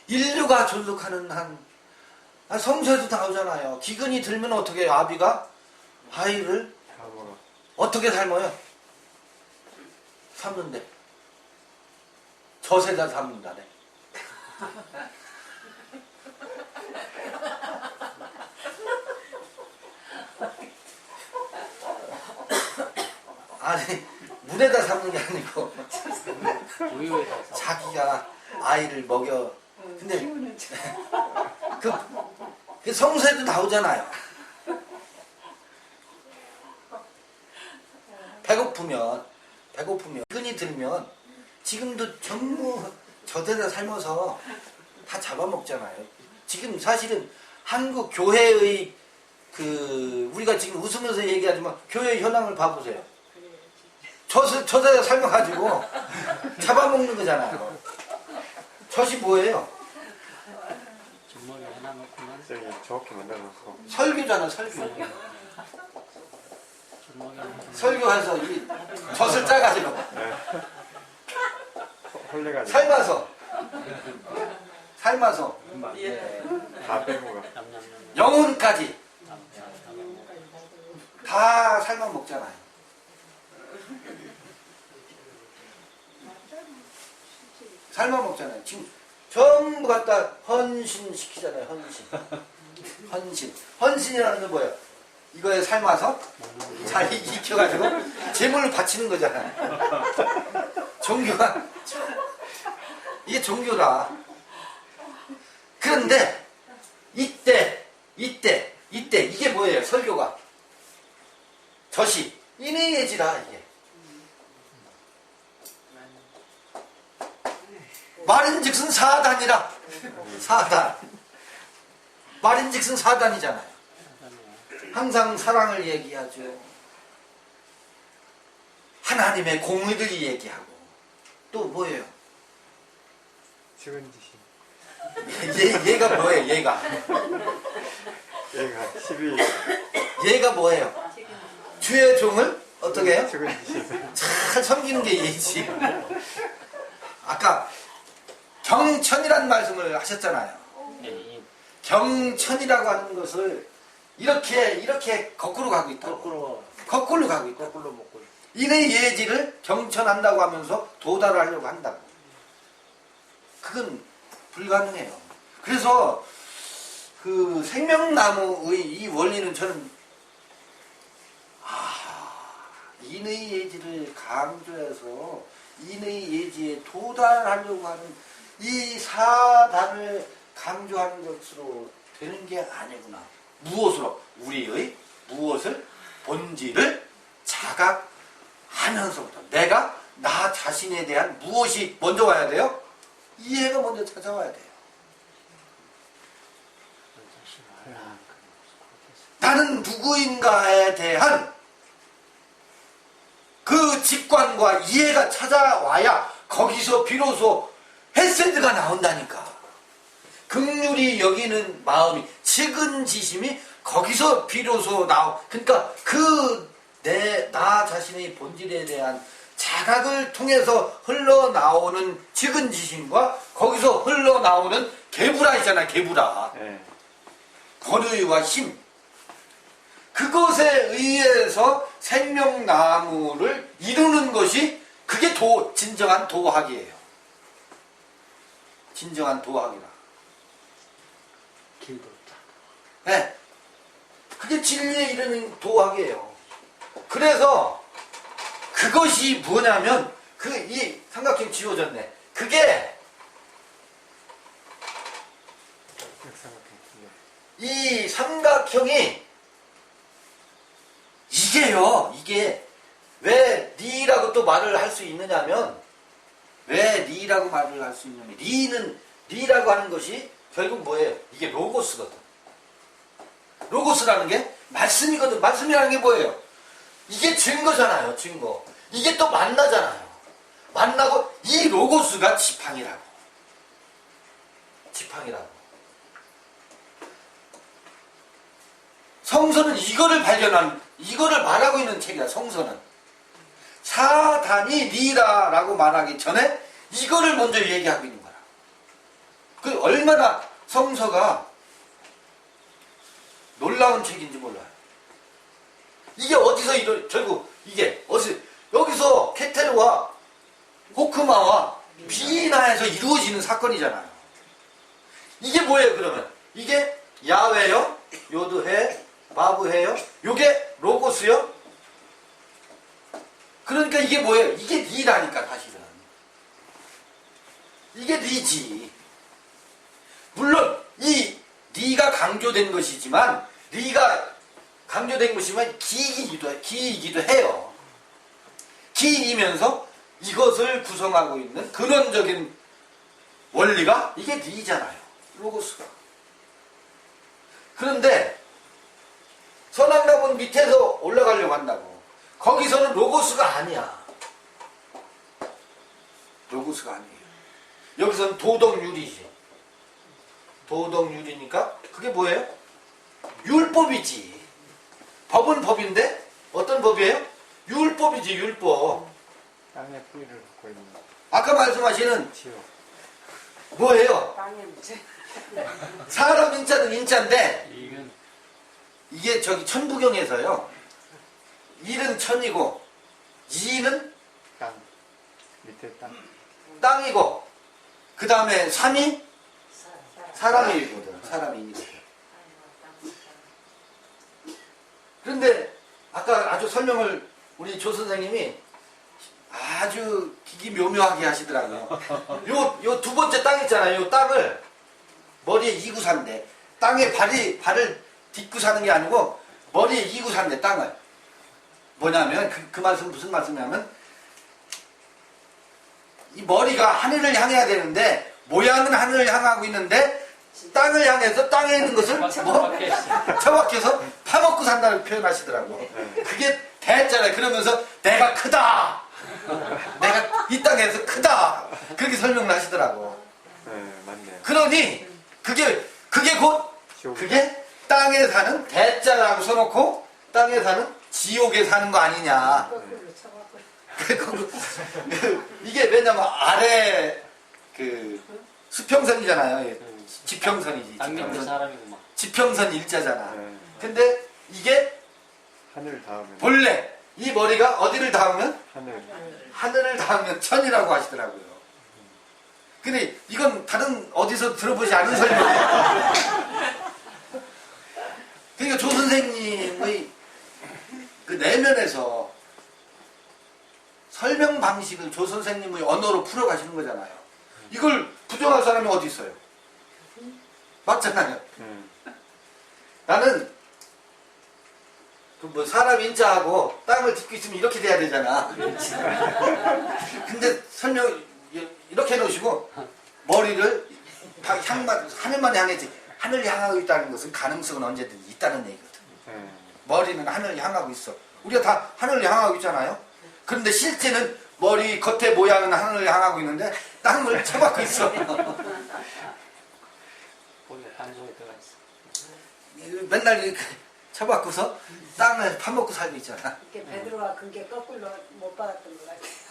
인류가 존속하는 성서에도 나오잖아요. 기근이 들면 어떻게 해요? 아비가 아이를 하고 어떻게 삶아요? 삶는데 젖에다 삶는다네. 아니 물에다 삶는 게 아니고 우유에다 자기가 아이를 먹여. 근데 키우는 그 성서에도 나오잖아요. 배고프면 기근이 들면 지금도 전부 젖에다 삶아서 다 잡아먹잖아요. 지금 사실은 한국 교회의 우리가 지금 웃으면서 얘기하지만 교회 현황을 봐보세요. 젖에다 삶아가지고 잡아먹는 거잖아요. 젖이 뭐예요? 주머니 하나 넣고는 저기 정확히 만들어놓고 설교잖아, 설교. 주머니 하나 설교해서 이 젖을 짜가지고 홀려가지고 삶아서 다 빼고 가. 냠냠냠 영혼까지 다 삶아 먹잖아요. 삶아 먹잖아요. 지금 전부 갖다 헌신시키잖아요. 헌신이라는 건 뭐예요? 이거에 삶아서 잘 익혀가지고 재물을 바치는 거잖아요. 종교가 이게 종교라. 그런데 이때 이게 뭐예요? 설교가 저시 인의예지라. 이게 말인즉슨 사단이라. 사단. 말인즉슨 사단이잖아요. 항상 사랑을 얘기하죠. 하나님의 공의를 얘기하고 또 뭐예요? 측은지심. 얘가 뭐예요? 얘가 12. 얘가 뭐예요? 주의 종을 어떻게 해요? 측은지심. 잘 섬기는 게 예지. 아까 경천이라는 말씀을 하셨잖아요. 경천이라고 하는 것을 이렇게 거꾸로 가고 있다. 거꾸로 가고 있다. 거꾸로 먹고 있다. 인의 예지를 경천한다고 하면서 도달을 하려고 한다고. 그건 불가능해요. 그래서 그 생명나무의 이 원리는 저는 인의 예지를 강조해서 인의 예지에 도달하려고 하는 이 사단을 강조하는 것으로 되는 게 아니구나. 무엇으로? 우리의 무엇을? 본질을 자각하면서부터 내가 나 자신에 대한 무엇이 먼저 와야 돼요? 이해가 먼저 찾아와야 돼요. 나는 누구인가에 대한 그 직관과 이해가 찾아와야 거기서 비로소 헤세드가 나온다니까. 긍휼히 여기는 마음이, 측은지심이 거기서 비로소 그러니까 나 자신의 본질에 대한 자각을 통해서 흘러나오는 측은지심과 거기서 흘러나오는 개부라 있잖아. 개부라. 네. 권의와 힘. 그것에 의해서 생명나무를 이루는 것이 그게 진정한 도학이에요. 진정한 도학이라. 길도 없다. 네. 그게 진리에 이르는 도학이에요. 그래서 그것이 뭐냐면 이 삼각형 지워졌네. 그게 이 삼각형이 이게 왜 리라고 또 말을 할 수 있느냐면 왜 리라고 말을 할 수 있냐면 리라고 하는 것이 결국 뭐예요? 이게 로고스거든. 로고스라는 게 말씀이거든. 말씀이라는 게 뭐예요? 이게 증거잖아요. 증거. 이게 또 만나잖아요. 만나고 이 로고스가 지팡이라고. 지팡이라고. 성서는 이거를 말하고 있는 책이야. 성서는. 사단이 리라라고 말하기 전에 이거를 먼저 얘기하고 있는 거야. 그 얼마나 성서가 놀라운 책인지 몰라요. 이게 어디서 결국 이게 여기서 케테르와 호크마와 비나에서 이루어지는 사건이잖아요. 이게 뭐예요? 그러면 이게 야훼요, 요드해, 바브해요. 요게 로고스요. 그러니까 이게 뭐예요? 이게 리라니까 사실은. 이게 리지. 물론 이 리가 강조된 것이지만 기이기도 해요. 기이면서 이것을 구성하고 있는 근원적인 원리가 이게 리잖아요. 로고스가. 그런데 선악나무는 밑에서 올라가려고 한다고. 거기서는 로고스가 아니야. 로고스가 아니에요. 여기서는 도덕률이지. 도덕률이니까 그게 뭐예요? 율법이지. 법은 법인데 어떤 법이에요? 율법이지. 율법. 땅의 뿌리를 갖고 있는 아까 말씀하시는 지옥. 뭐예요? 땅에 묻혀. 사람 인자는 인자인데 이건 이게 저기 천부경에서요. 일은 천이고 이는 땅. 밑에 땅. 땅이고 그 다음에 삼이 사람이거든. 사람이거든. 그런데 아까 아주 설명을 우리 조 선생님이 아주 기기묘묘하게 하시더라고요. 요 두 번째 땅 있잖아요. 요 땅을 머리에 이고 산대. 땅에 발을 딛고 사는 게 아니고 머리에 이고 산대, 땅을. 뭐냐면 그 말씀 무슨 말씀이냐면 이 머리가 하늘을 향해야 되는데 모양은 하늘을 향하고 있는데 땅을 향해서 땅에 있는 것을 뭐 처박혀서 파먹고 산다는 표현하시더라고. 그게 대잖아요. 그러면서 내가 크다. 내가 이 땅에서 크다. 그렇게 설명을 하시더라고. 네, 맞네요. 그러니 그게 곧 그게 땅에 사는 대자라고 써놓고 땅에 사는 지옥에 사는 거 아니냐. 이게 왜냐면 아래 그 수평선이잖아요. 지평선이지. 땅 밑에 지평선. 사람이구만. 지평선 일자잖아. 네. 근데 이게 하늘 닿으면. 본래 이 머리가 어디를 닿으면 하늘. 하늘을 닿으면 천이라고 하시더라고요. 근데 이건 다른 어디서 들어보지 않은 설명이에요. 그러니까 조 선생님의 그 내면에서 설명 방식을 조 선생님의 언어로 풀어가시는 거잖아요. 이걸 부정할 사람이 어디 있어요? 맞잖아요. 나는 그 뭐 사람 인자하고 땅을 딛고 있으면 이렇게 돼야 되잖아. 근데 설명 이렇게 해놓으시고 머리를 하늘만 향했지. 하늘 향하고 있다는 것은 가능성은 언제든지 있다는 얘기거든. 머리는 하늘 향하고 있어. 우리가 다 하늘 향하고 있잖아요. 그런데 실제는 머리 겉에 모양은 하늘 향하고 있는데 땅을 쳐박고 있어. 본래 땅속에 들어가 있어. 맨날 이렇게 쳐박고서 땅을 파먹고 살고 있잖아. 이렇게 베드로가 그게 거꾸로 못 받았던 것 같아요.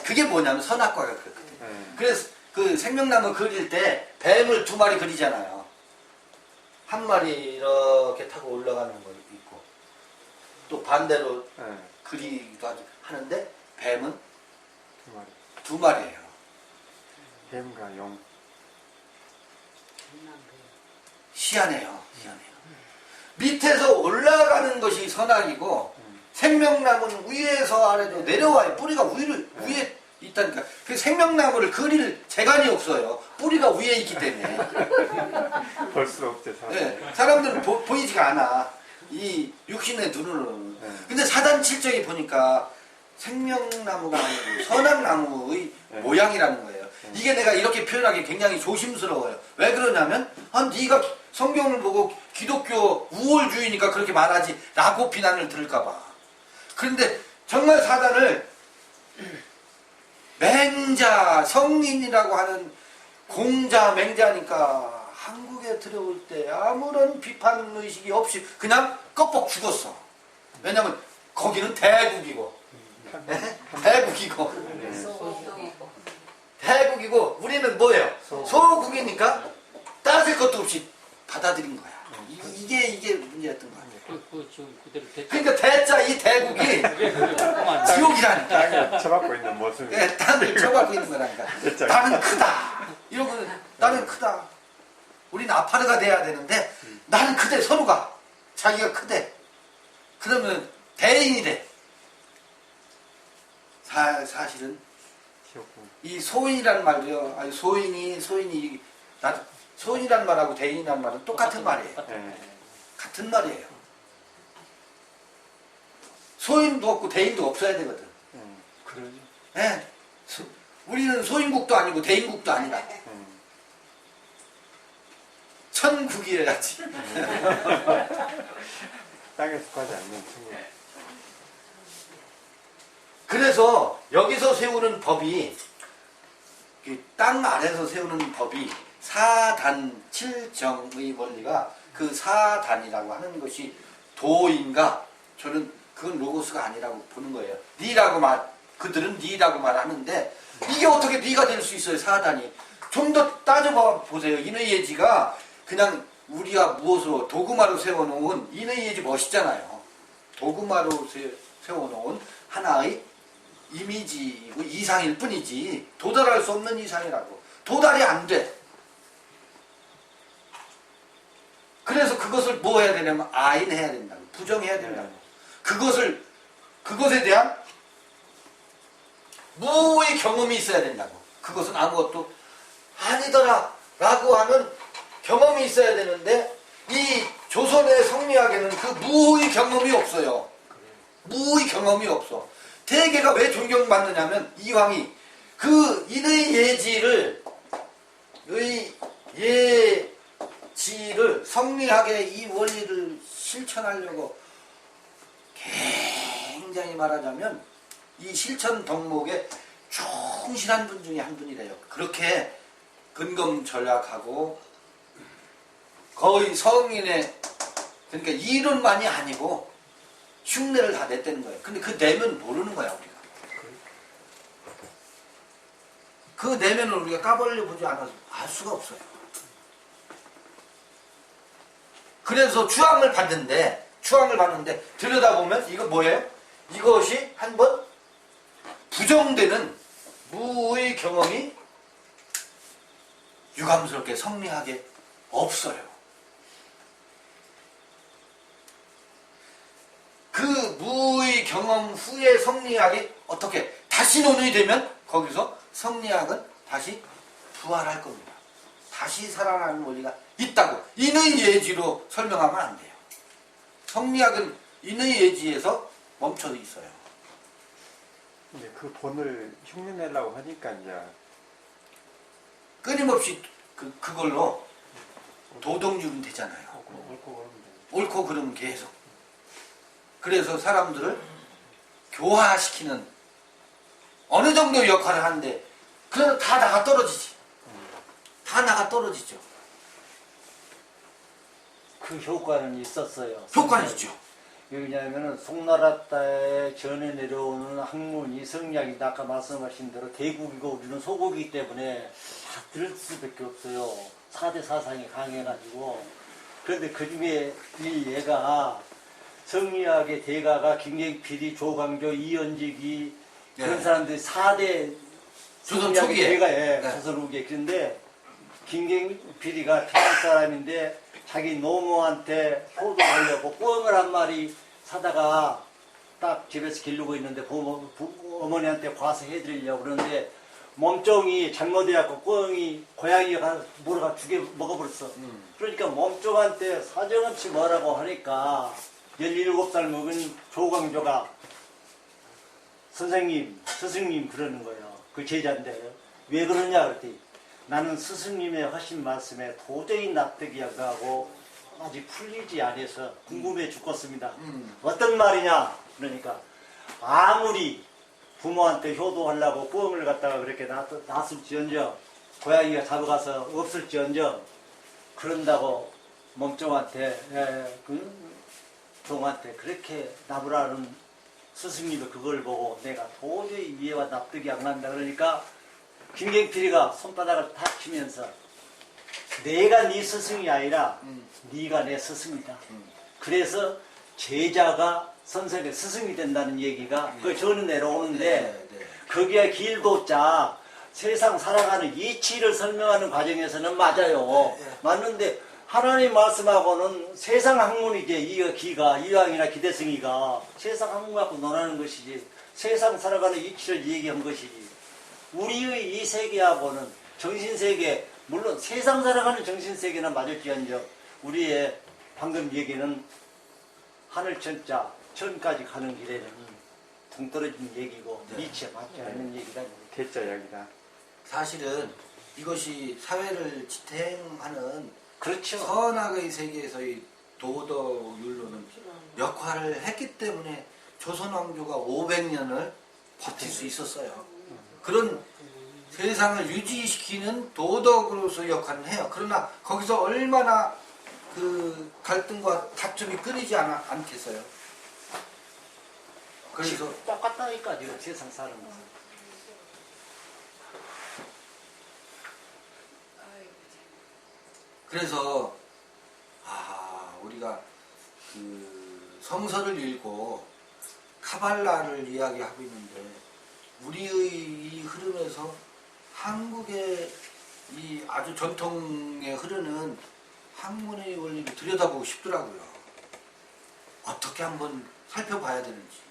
그게 뭐냐면 선악과가 그렇거든. 그래서 그 생명나무 그릴 때 뱀을 두 마리 그리잖아요. 한 마리 이렇게 타고 올라가는 거 있고 또 반대로 그리기도 하는데 뱀은 두 마리. 두 마리예요. 뱀과 용. 희한해요. 밑에서 올라가는 것이 선악이고 생명나무는 위에서 아래로 내려와요. 뿌리가 위에 있다니까. 그 생명나무를 그릴 재간이 없어요. 뿌리가 위에 있기 때문에. 볼 수 없지, 사람. 네, 사람들은 보이지가 않아. 이 육신의 눈으로는. 근데 사단 7정에 보니까 생명나무가 아니고 선악나무의 모양이라는 거예요. 이게 내가 이렇게 표현하기 굉장히 조심스러워요. 왜 그러냐면 네가 성경을 보고 기독교 우월주의니까 그렇게 말하지 라고 비난을 들을까 봐. 그런데 정말 사단을 맹자, 성인이라고 하는 공자, 맹자니까 한국에 들어올 때 아무런 비판의식이 없이 그냥 껍벅 죽었어. 왜냐면 거기는 대국이고 대국이고 우리는 뭐예요? 소국이니까 따질 것도 없이 받아들인 거야. 이게 문제였던 거야. 지금 그대로 됐죠. 그러니까 대자 이 대국이 지옥이라니까. 땅에 쳐박고 있는 모습이. 네, 땅을 쳐박고 있는 거라니까. 나는 크다. 이러고 나는 크다. 우리는 아파르가 돼야 되는데 나는 크대. 선우가 자기가 크대. 그러면 대인이 돼. 사실은 이 소인이라는 말도요. 아니 소인이 소인이라는 말하고 대인이라는 말은 똑같은 말이에요. 같은 말이에요. 소인도 없고 대인도 없어야 되거든. 그러죠. 네. 우리는 소인국도 아니고 대인국도 아니다. 천국이어야지. 땅에 속하지 않는 친구. 그래서 여기서 세우는 법이 땅 아래서 세우는 법이 사단 7정의 원리가 그 사단이라고 하는 것이 도인가 저는 그건 로고스가 아니라고 보는 거예요. 그들은 니라고 말하는데 이게 어떻게 니가 될 수 있어요? 사단이. 좀 더 따져봐 보세요. 인의예지가 그냥 우리가 무엇으로 도구마로 세워놓은 인의예지 멋있잖아요. 도구마로 세워놓은 하나의 이미지이고 이상일 뿐이지 도달할 수 없는 이상이라고. 도달이 안 돼. 그래서 그것을 뭐 해야 되냐면 아인해야 된다고. 부정해야 된다고. 그것에 대한 무의 경험이 있어야 된다고. 그것은 아무것도 아니더라 라고 하는 경험이 있어야 되는데 이 조선의 성리학에는 그 무의 경험이 없어요. 무의 경험이 없어. 대개가 왜 존경받느냐면 이황이 그 인의 예지를 성리학의 이 원리를 실천하려고 굉장히 말하자면 이 실천 덕목에 충실한 분 중에 한 분이래요. 그렇게 근검전략하고 거의 성인의 그러니까 이론만이 아니고 흉내를 다 냈다는 거예요. 근데 그 내면 모르는 거야 우리가. 그 내면을 우리가 까발려 보지 않아서 알 수가 없어요. 그래서 추앙을 받는데 들여다보면 이거 뭐예요? 이것이 한번 부정되는 무의 경험이 유감스럽게 성리학에 없어요. 그 무의 경험 후에 성리학이 어떻게 다시 논의 되면 거기서 성리학은 다시 부활할 겁니다. 다시 살아나는 원리가 있다고. 인의 예지로 설명하면 안 돼요. 성리학은 인의 예지에서 멈춰 있어요. 근데 그 본을 흉내내려고 하니까 이제 끊임없이 그걸로 도덕률은 되잖아요. 옳고 그르면 계속. 그래서 사람들을 교화시키는 어느 정도 역할을 하는데 그래도 다 나가 떨어지지. 다 나가 떨어지죠. 그 효과는 있었어요. 효과는 있죠. 왜냐하면 송나라 때 전에 내려오는 학문이 성리학이 아까 말씀하신 대로 대국이고 우리는 소국이기 때문에 다 들을 수밖에 없어요. 4대 사상이 강해가지고. 그런데 그 중에 이 얘가 성리학의 대가가 김경필이, 조광조, 이현직이 그런 네. 사람들이 4대 조선 성리학의 초기에. 대가에 네. 조선 후기에. 그런데 김경필이가 태안 사람인데 자기 노모한테 효도하려고 꿩을 한 마리 사다가 딱 집에서 기르고 있는데 어머니한테 과서 해드리려고 그러는데 몸종이 잘못해갖고 꿩이 고양이가 물어가 죽여 먹어버렸어. 그러니까 몸종한테 사정없이 뭐라고 하니까 17살 먹은 조광조가 선생님, 스승님 그러는 거예요. 그 제자인데 왜 그러냐 그랬더니 나는 스승님의 하신 말씀에 도저히 납득이 안 가고 아직 풀리지 않아서 궁금해 죽겠습니다. 어떤 말이냐? 그러니까 아무리 부모한테 효도하려고 꿩을 갖다가 그렇게 놨을지언정 고양이가 잡아가서 없을지언정 그런다고 몸종한테 종한테 그렇게 나부라는 스승님이 그걸 보고 내가 도저히 이해와 납득이 안 간다 그러니까 김경필이가 손바닥을 탁 치면서 내가 네 스승이 아니라 네가 내 스승이다. 그래서 제자가 선생의 스승이 된다는 얘기가 그 전에 내려오는데 거기에 길도자 세상 살아가는 이치를 설명하는 과정에서는 맞아요. 맞는데 하나님 말씀하고는 세상 학문이지 기가 이왕이나 기대승이가 세상 학문 갖고 논하는 것이지 세상 살아가는 이치를 얘기한 것이지 우리의 이 세계하고는 정신세계 물론 세상 살아가는 정신세계는 맞을지언정 우리의 방금 얘기는 하늘천자 천까지 가는 길에는 동떨어진 얘기고 이치에 맞지 않는 얘기다. 개자 이야기다. 사실은 이것이 사회를 지탱하는 그렇죠. 선악의 세계에서의 도덕윤로는 역할을 했기 때문에 조선 왕조가 500년을 버틸 수 있었어요. 그런 세상을 유지시키는 도덕으로서 역할을 해요. 그러나 거기서 얼마나 그 갈등과 다툼이 끊이지 않겠어요. 그래서 똑같다니까 지금 세상 사는 거. 그래서 우리가 그 성서를 읽고 카발라를 이야기하고 있는데 우리의 이 흐름에서 한국의 이 아주 전통에 흐르는 학문의 원리를 들여다보고 싶더라고요. 어떻게 한번 살펴봐야 되는지.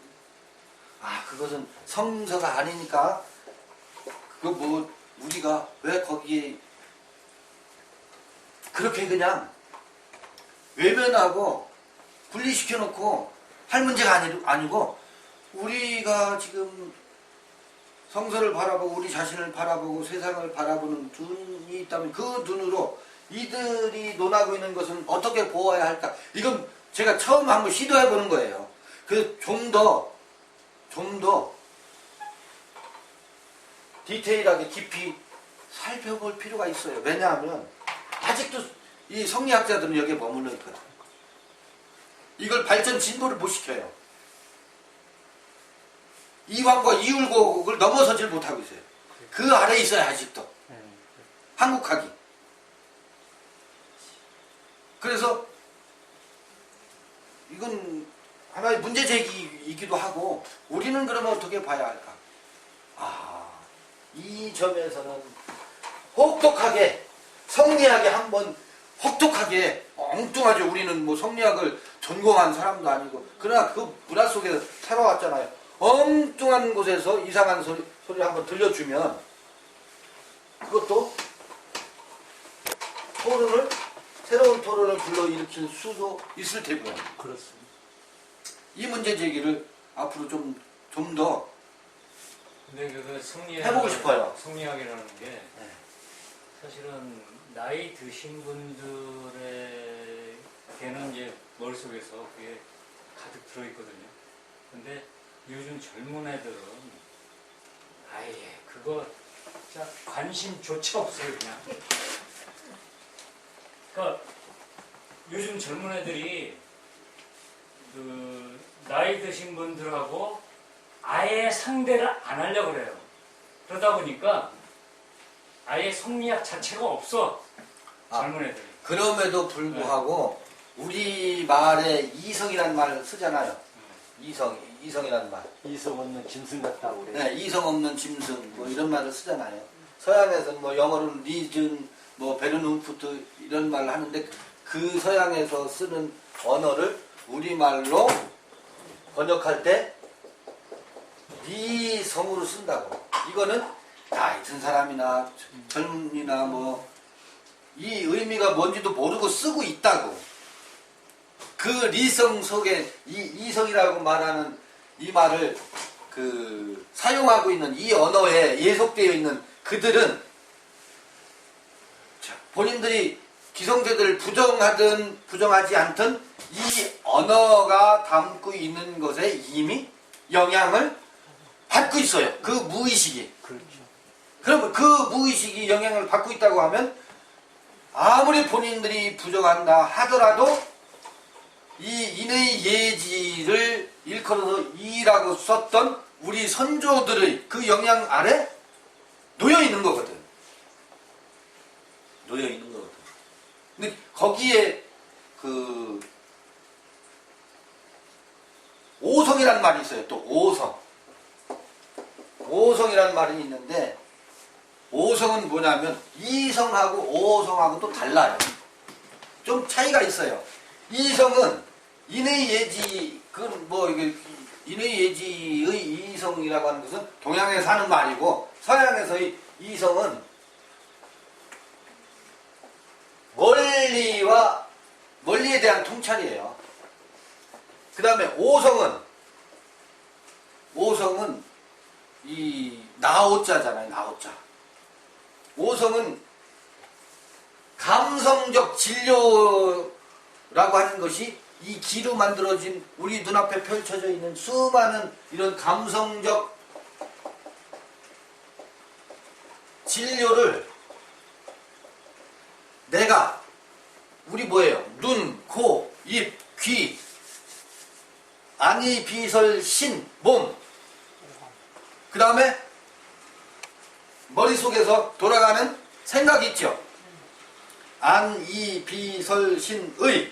그것은 성서가 아니니까 그거 뭐 우리가 왜 거기에 그렇게 그냥 외면하고 분리시켜 놓고 할 문제가 아니고 우리가 지금 성서를 바라보고 우리 자신을 바라보고 세상을 바라보는 눈이 있다면 그 눈으로 이들이 논하고 있는 것은 어떻게 보아야 할까? 이건 제가 처음 한번 시도해 보는 거예요. 그래서 좀 더 디테일하게 깊이 살펴볼 필요가 있어요. 왜냐하면 아직도 이 성리학자들은 여기에 머물러 있거든. 이걸 발전 진보를 못 시켜요. 이왕과 이율곡을 넘어서질 못하고 있어요. 그 아래에 있어요, 아직도. 한국학이. 그래서 이건 하나의 문제 제기이기도 하고 우리는 그러면 어떻게 봐야 할까? 이 점에서는 혹독하게 성리학에 한번 혹독하게 엉뚱하죠. 우리는 뭐 성리학을 전공한 사람도 아니고 그러나 그 문화 속에서 살아왔잖아요. 엉뚱한 곳에서 이상한 소리 한번 들려주면 그것도 새로운 토론을 불러일으킬 수도 있을 테고요. 그렇습니다. 이 문제 제기를 앞으로 좀 더 근데 그 해보고 싶어요. 성리학이라는 게 사실은 나이 드신 분들에게는 이제 머릿속에서 그게 가득 들어있거든요. 근데 요즘 젊은 애들은 아예 그거 진짜 관심조차 없어요, 그냥. 그러니까 요즘 젊은 애들이 그 나이 드신 분들하고 아예 상대를 안 하려고 그래요. 그러다 보니까 아예 성리학 자체가 없어. 젊은 애들이. 그럼에도 불구하고 우리 말에 이성이라는 말을 쓰잖아요. 이성이라는 말. 이성 없는 짐승 같다고 그래요. 네, 이성 없는 짐승 뭐 이런 말을 쓰잖아요. 서양에서는 뭐 영어로는 리즌, 뭐 베르눈푸트 이런 말을 하는데 그 서양에서 쓰는 언어를 우리말로 번역할 때 리성으로 쓴다고. 이거는 나이 든 사람이나 젊은이나 뭐 이 의미가 뭔지도 모르고 쓰고 있다고. 그 리성 속에 이 이성이라고 말하는 이 말을 사용하고 있는 이 언어에 예속되어 있는 그들은 본인들이 기성세대를 부정하든 부정하지 않든 이 언어가 담고 있는 것에 이미 영향을 받고 있어요. 그 무의식이. 그렇죠. 그러면 그 무의식이 영향을 받고 있다고 하면 아무리 본인들이 부정한다 하더라도 이 인의 예지를 일컬어서 이라고 썼던 우리 선조들의 그 영향 아래 놓여 있는 거거든. 놓여 있는 거거든. 근데 거기에 오성이라는 말이 있어요. 또 오성이라는 말이 있는데 오성은 뭐냐면 이성하고 오성하고 또 달라요. 좀 차이가 있어요. 이성은 인의 예지, 인의 예지의 이성이라고 하는 것은 동양에서 하는 말이고 서양에서의 이성은 멀리에 대한 통찰이에요. 그 다음에 오성은 이 나오자잖아요. 나오자. 오성은 감성적 진료라고 하는 것이 이 기로 만들어진 우리 눈앞에 펼쳐져 있는 수많은 이런 감성적 진료를 내가 우리 뭐예요? 눈, 코, 입, 귀, 안이, 비설, 신, 몸. 그 다음에 머릿속에서 돌아가는 생각이 있죠. 안, 이, 비, 설, 신, 의.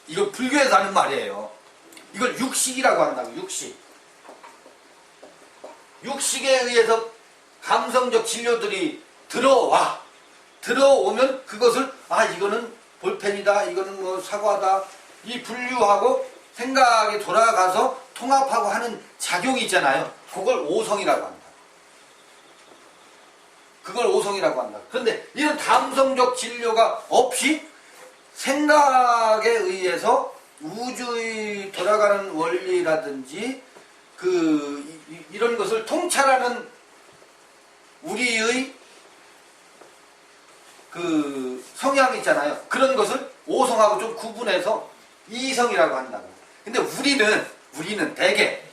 이거 불교에서 하는 말이에요. 이걸 육식이라고 한다고. 육식에 의해서 감성적 진료들이 들어오면 그것을 이거는 볼펜이다, 이거는 뭐 사과다, 이 분류하고 생각이 돌아가서 통합하고 하는 작용이 있잖아요. 그걸 오성이라고 한다. 그런데 이런 감성적 진료가 없이 생각에 의해서 우주의 돌아가는 원리라든지 이런 것을 통찰하는 우리의 성향이 있잖아요. 그런 것을 오성하고 좀 구분해서 이성이라고 한다고. 근데 우리는 대개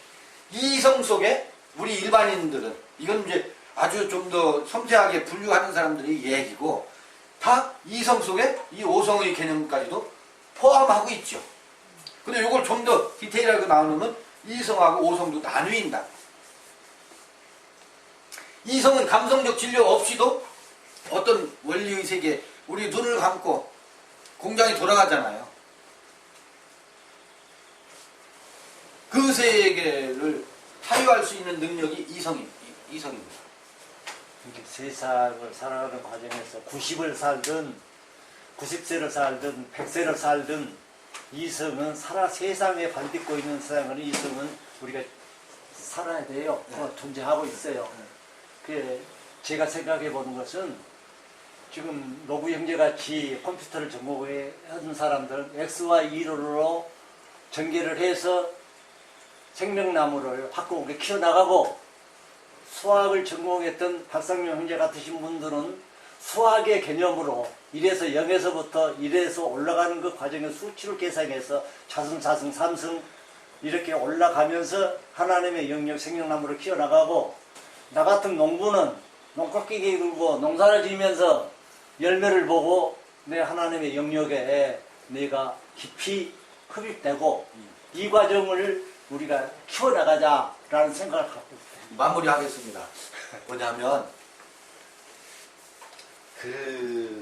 이성 속에 우리 일반인들은 이건 이제 아주 좀 더 섬세하게 분류하는 사람들이 얘기고 다 이성 속에 이 오성의 개념까지도 포함하고 있죠. 근데 이걸 좀 더 디테일하게 나누면 이성하고 오성도 나누인다. 이성은 감성적 진료 없이도 어떤 원리의 세계, 우리 눈을 감고 공장이 돌아가잖아요. 그 세계를 사유할 수 있는 능력이 이성입니다. 세상을 살아가는 과정에서 90을 살든 90세를 살든 100세를 살든 이성은 세상에 발딛고 있는 세상은 이성은 우리가 살아야 돼요. 존재하고 있어요. 제가 생각해 보는 것은 지금 노구 형제같이 컴퓨터를 전공한 사람들은 X와 E로 전개를 해서 생명나무를 바꾸고 키워나가고, 수학을 전공했던 박상용 형제 같으신 분들은 수학의 개념으로 1에서 0에서부터 1에서 올라가는 그 과정의 수치를 계산해서 자승, 자승, 삼승 이렇게 올라가면서 하나님의 영역 생명나무를 키워나가고, 나 같은 농부는 농깎이기 들고 농사를 지면서 열매를 보고 내 하나님의 영역에 내가 깊이 흡입되고 이 과정을 우리가 키워나가자라는 생각을 갖고 있어요. 마무리하겠습니다. 뭐냐면 이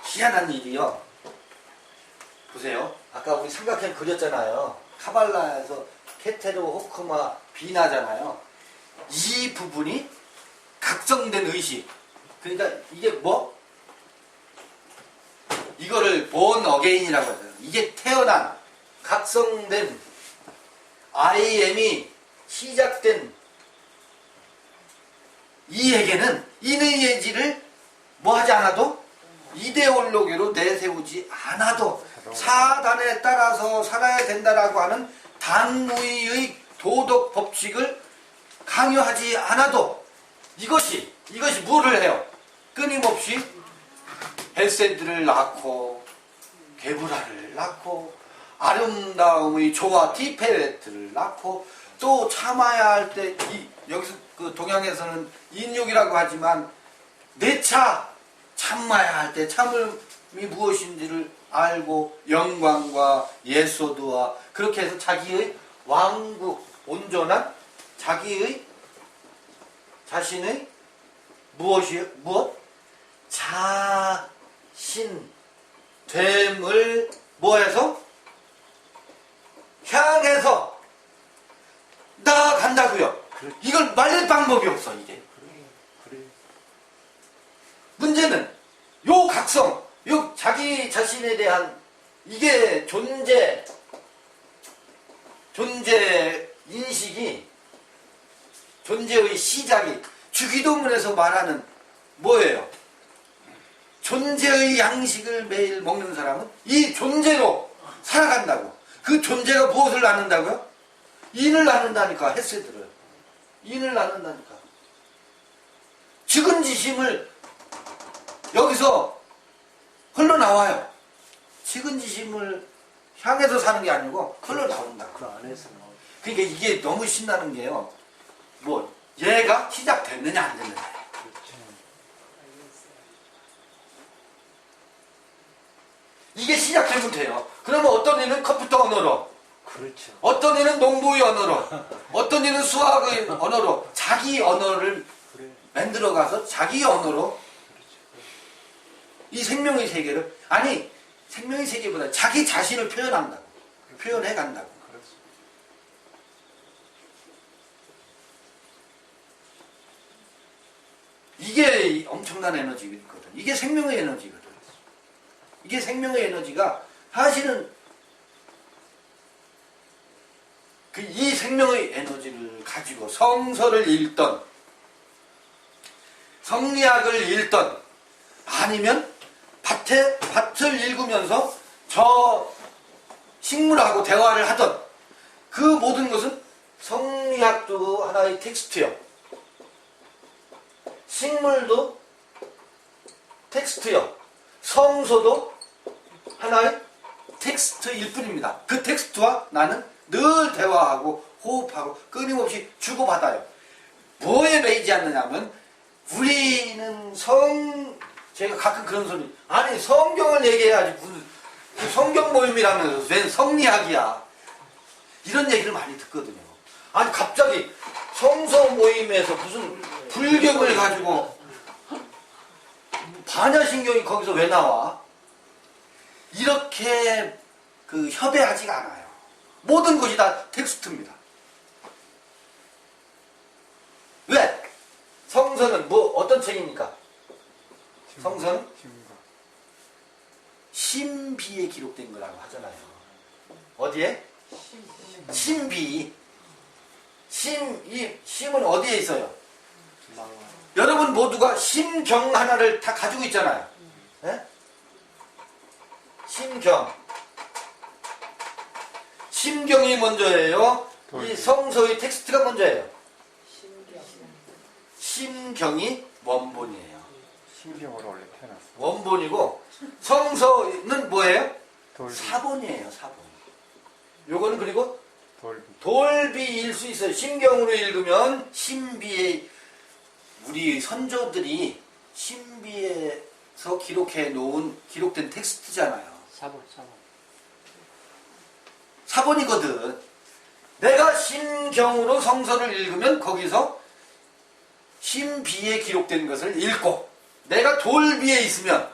희한한 일이요. 보세요. 아까 우리 삼각형 그렸잖아요. 카발라에서 케테르, 호크마, 비나잖아요. 이 부분이 각성된 의식. 그러니까 이게 뭐? 이거를 born again이라고 하잖아요. 이게 태어난, 각성된 IM이 시작된 이에게는 인의 예지를 뭐 하지 않아도 이데올로기로 내세우지 않아도 사단에 따라서 살아야 된다라고 하는 당무의 도덕 법칙을 강요하지 않아도 이것이 뭐를 해요? 끊임없이 헬세드를 낳고 게브라를 낳고 아름다움의 조화 티페레트를 낳고 또 참아야 할 때 여기서 그 동양에서는 인육이라고 하지만 내차 참아야 할 때 참음이 무엇인지를 알고 영광과 예소드와 그렇게 해서 자기의 왕국 온전한 자신의 무엇? 자신됨을 뭐해서? 향해서 나아간다고요. 이걸 말릴 방법이 없어 이게. 문제는 요 각성, 요 자기 자신에 대한 이게 존재 인식이, 존재의 시작이 주기도문에서 말하는 뭐예요? 존재의 양식을 매일 먹는 사람은 이 존재로 살아간다고. 그 존재가 무엇을 낳는다고요? 인을 낳는다니까. 헤세드를 인을 낳는다니까. 측은지심을 여기서 흘러나와요. 측은지심을 향해서 사는 게 아니고 흘러나온다. 그 안에서 그러니까 이게 너무 신나는 게요. 뭐 얘가 시작됐느냐 안 됐느냐. 이게 시작되면 돼요. 그러면 어떤 이는 컴퓨터 언어로, 그렇죠. 어떤 이는 농부의 언어로, 어떤 이는 수학의 언어로 자기 언어를 만들어가서 자기 언어로 이 생명의 세계를, 아니 생명의 세계보다 자기 자신을 표현한다고. 표현해 간다고. 이게 엄청난 에너지거든. 이게 생명의 에너지거든. 이게 생명의 에너지가 사실은 이 생명의 에너지를 가지고 성서를 읽던 성리학을 읽던 아니면 밭을 읽으면서 저 식물하고 대화를 하던 그 모든 것은 성리학도 하나의 텍스트요. 식물도 텍스트요. 성서도 하나의 텍스트일 뿐입니다. 그 텍스트와 나는 늘 대화하고 호흡하고 끊임없이 주고받아요. 뭐에 매이지 않느냐면 우리는 제가 가끔 그런 소리, 아니 성경을 얘기해야지 무슨 성경 모임이라면서 웬 성리학이야. 이런 얘기를 많이 듣거든요. 아니 갑자기 성서 모임에서 무슨 불경을 가지고 반야신경이 거기서 왜 나와? 이렇게 협의하지가 않아요. 모든 것이 다 텍스트입니다. 왜? 성서는 어떤 책입니까? 성서는 신비에 기록된 거라고 하잖아요. 어디에? 신비. 이 심은 어디에 있어요? 여러분 모두가 심경 하나를 다 가지고 있잖아요. 네? 심경이 먼저예요. 이 성서의 텍스트가 먼저예요. 심경이 원본이에요. 신경으로 원래 태어났어. 원본이고 성서는 뭐예요? 돌비. 사본이에요. 사본. 요거는 그리고 돌비. 돌비일 수 있어요. 심경으로 읽으면 신비의 우리 선조들이 신비에서 기록된 텍스트잖아요. 사본. 사본이거든. 내가 심경으로 성서를 읽으면 거기서 신비에 기록된 것을 읽고, 내가 돌비에 있으면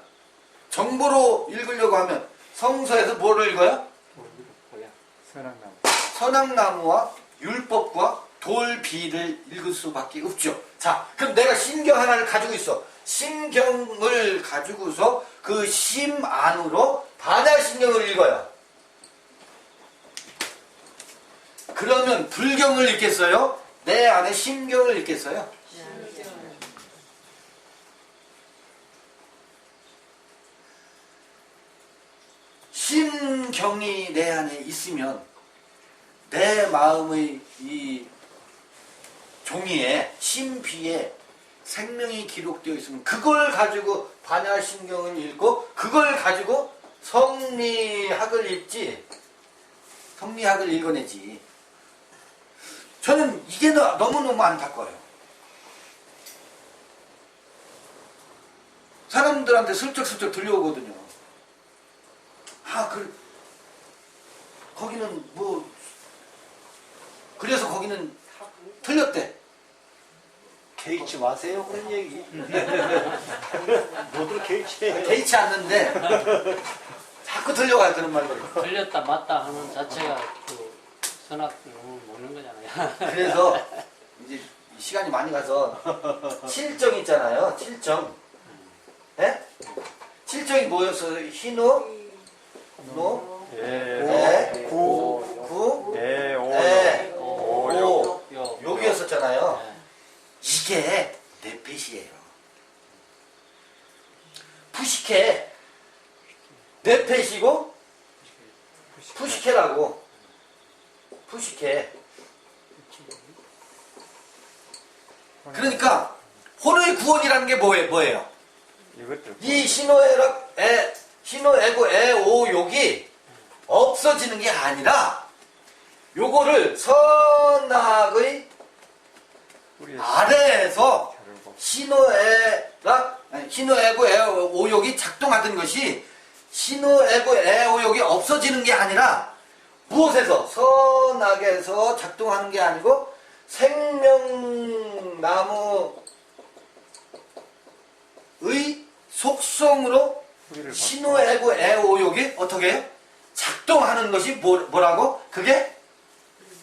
정보로 읽으려고 하면 성서에서 뭐를 읽어요? 선악나무. 선악나무와 율법과 돌비를 읽을 수밖에 없죠. 자, 그럼 내가 심경 하나를 가지고 있어. 심경을 가지고서 그 심 안으로 반야신경을 읽어요. 그러면 불경을 읽겠어요? 내 안에 심경을 읽겠어요? 심경이 내 안에 있으면 내 마음의 이 종이에 신비에 생명이 기록되어 있으면 그걸 가지고 반야신경을 읽고 그걸 가지고 성리학을 읽지, 성리학을 읽어내지. 저는 이게 너무너무 안타까워요. 사람들한테 슬쩍슬쩍 들려오거든요. 거기는 그래서 거기는 틀렸대. 개의치 마세요 그런 얘기. 모두 개의치해. 개의치 않는데 자꾸 들려가요 그런 말들이. 틀렸다 맞다 하는 자체가 선악을 먹는 거잖아요. 그래서 이제 시간이 많이 가서 칠정 있잖아요. 칠정. 예? 칠정이 뭐였어요? 희노, 노, 에, 구, 에, 에, 오, 오. 여기였었잖아요. 이게 네펫이에요. 푸시케. 네펫이고 푸시케라고. 푸시케. 그러니까 혼의 구원이라는 게 뭐예요? 이것도 이 신호애고 애오욕이 없어지는 게 아니라 요거를 선악의 우리의 아래에서 자르고 신호애고 애오욕이 작동하던 것이 신호애고 애오욕이 없어지는 게 아니라 무엇에서? 선악에서 작동하는 게 아니고 생명나무의 속성으로 뿌리를 신호애고 애오욕이 어떻게 해요? 작동하는 것이 뭐라고? 그게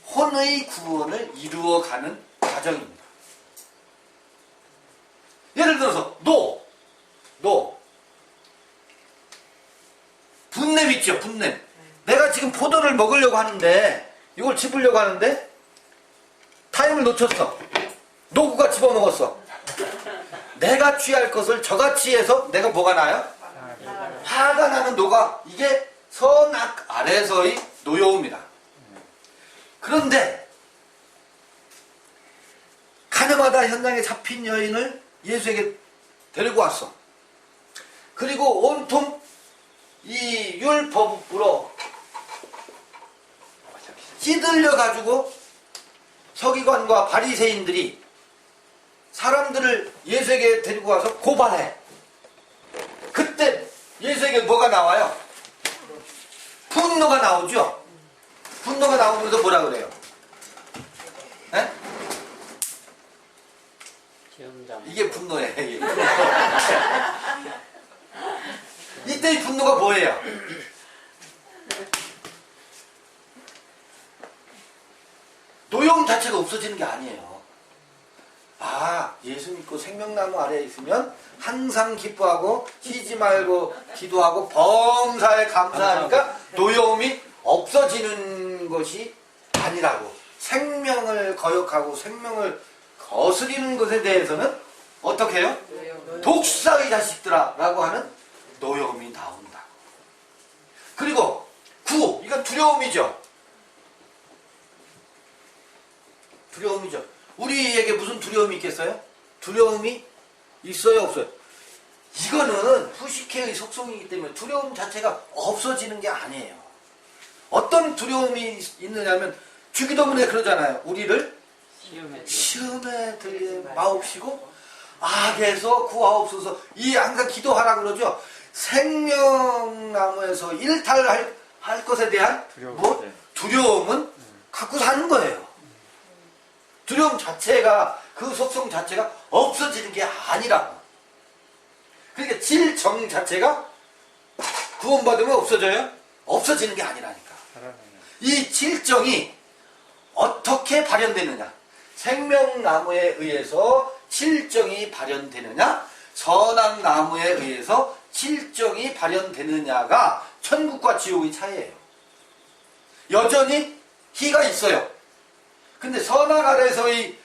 혼의 구원을 이루어가는 과정입니다. 예를 들어서 노 분냄 있죠, 분냄. 내가 지금 포도를 먹으려고 하는데 이걸 집으려고 하는데 타임을 놓쳤어. 노구가 집어먹었어. 내가 취할 것을 저같이 해서 내가 뭐가 나요? 화가 나는 노가, 이게 선악 아래서의 노여움이다. 그런데 가늠하다 현장에 잡힌 여인을 예수에게 데리고 왔어. 그리고 온통 이 율법으로 찌들려 가지고 서기관과 바리새인들이 사람들을 예수에게 데리고 와서 고발해. 그때 예수에게 뭐가 나와요? 분노가 나오죠. 분노가 나오면서 뭐라 그래요? 에? 이게 분노예요. 이게. 이때의 분노가 뭐예요? 노여움 자체가 없어지는 게 아니에요. 아, 예수 믿고 생명나무 아래에 있으면 항상 기뻐하고 쉬지 말고 기도하고 범사에 감사하니까 노여움이 없어지는 것이 아니라고. 생명을 거역하고 생명을 거스리는 것에 대해서는 어떻게 해요? 독사의 자식들아 라고 하는 노여움이 나온다고. 그리고 이건 두려움이죠. 두려움이죠. 우리에게 무슨 두려움이 있겠어요? 두려움이 있어요, 없어요? 이거는 푸시케의 속성이기 때문에 두려움 자체가 없어지는 게 아니에요. 어떤 두려움이 있느냐면 주기도문에 그러잖아요. 우리를 시험에 들게 마옵시고 악에서 구하옵소서. 이 항상 기도하라 그러죠. 생명나무에서 일탈할 것에 대한 두려움은 갖고 사는 거예요. 두려움 자체가, 그 속성 자체가 없어지는 게 아니라고. 그러니까 질정 자체가 구원받으면 없어져요? 없어지는 게 아니라니까. 이 질정이 어떻게 발현되느냐? 생명나무에 의해서 질정이 발현되느냐? 선악나무에 의해서 질정이 발현되느냐가 천국과 지옥의 차이예요. 여전히 희가 있어요. 근데 선악 아래서의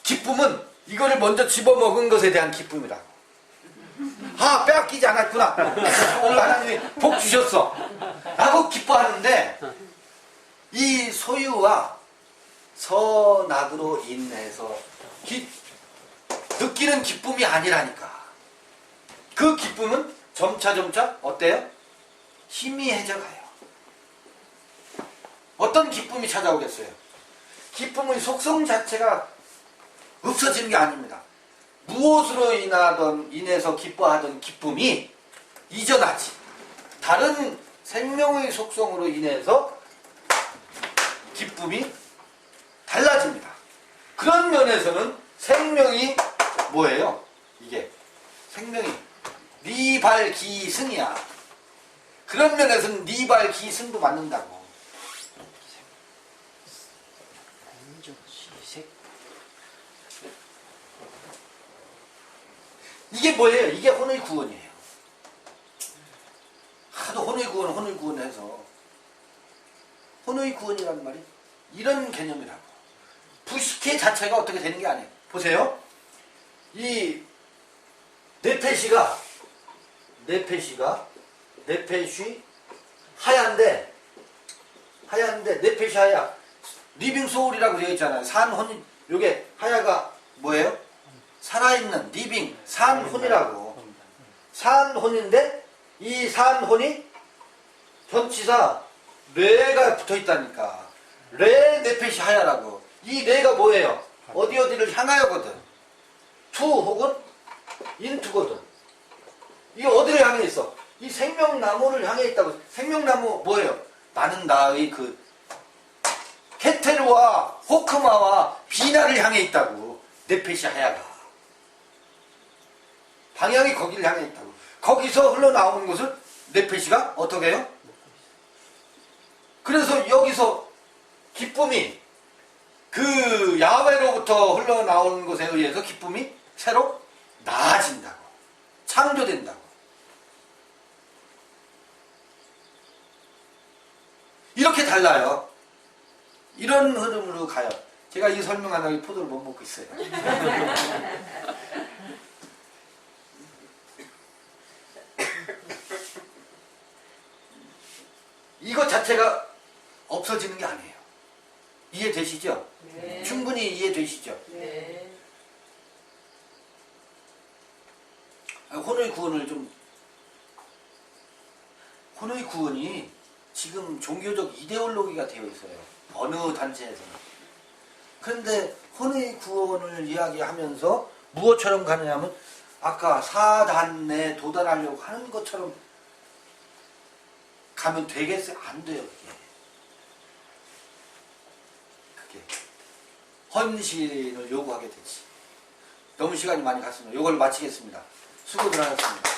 기쁨은 이거를 먼저 집어먹은 것에 대한 기쁨이라고. 아, 빼앗기지 않았구나. 오늘 하나님이 복 주셨어. 라고 기뻐하는데 이 소유와 선악으로 인해서 느끼는 기쁨이 아니라니까. 그 기쁨은 점차 어때요? 희미해져 가요. 어떤 기쁨이 찾아오겠어요? 기쁨의 속성 자체가 없어지는 게 아닙니다. 무엇으로 인해서 기뻐하던 기쁨이 이전하지. 다른 생명의 속성으로 인해서 기쁨이 달라집니다. 그런 면에서는 생명이 뭐예요? 이게 생명이 니발기승이야. 그런 면에서는 니발기승도 맞는다고. 이게 뭐예요? 이게 혼의 구원이에요. 하도 혼의 구원 해서 혼의 구원이라는 말이 이런 개념이라고. 부식회 자체가 어떻게 되는 게 아니에요. 보세요. 이 네페시 하얀데 네페시 하야. 리빙 소울이라고 되어 있잖아요. 산혼, 요게 하야가 뭐예요? 살아있는 리빙 산혼이라고. 산혼인데 이 산혼이 전치사 뇌가 붙어있다니까. 레 네페시 하야라고. 이 레가 뭐예요? 어디를 향하여거든. 투 혹은 인투거든. 이게 어디를 향해 있어? 이 생명나무를 향해 있다고. 생명나무 뭐예요? 나는 나의 그 케테르와 호크마와 비나를 향해 있다고. 네페시 하야가 방향이 거기를 향해 있다고. 거기서 흘러나오는 것을 네페시가 어떻게 해요? 그래서 여기서 기쁨이 그 야훼로부터 흘러나오는 것에 의해서 기쁨이 새로 나아진다고, 창조된다고. 이렇게 달라요. 이런 흐름으로 가요. 제가 이 설명 안 하고 포도를 못 먹고 있어요. 이것 자체가 없어지는 게 아니에요. 이해되시죠? 네. 충분히 이해되시죠? 네. 혼의 구원이 지금 종교적 이데올로기가 되어 있어요. 어느 단체에서는. 그런데 혼의 구원을 이야기하면서 무엇처럼 가느냐면 아까 4단에 도달하려고 하는 것처럼 가면 되겠어요? 안 돼요. 그게 헌신을 요구하게 되지. 너무 시간이 많이 갔습니다. 이걸 마치겠습니다. 수고들 하셨습니다.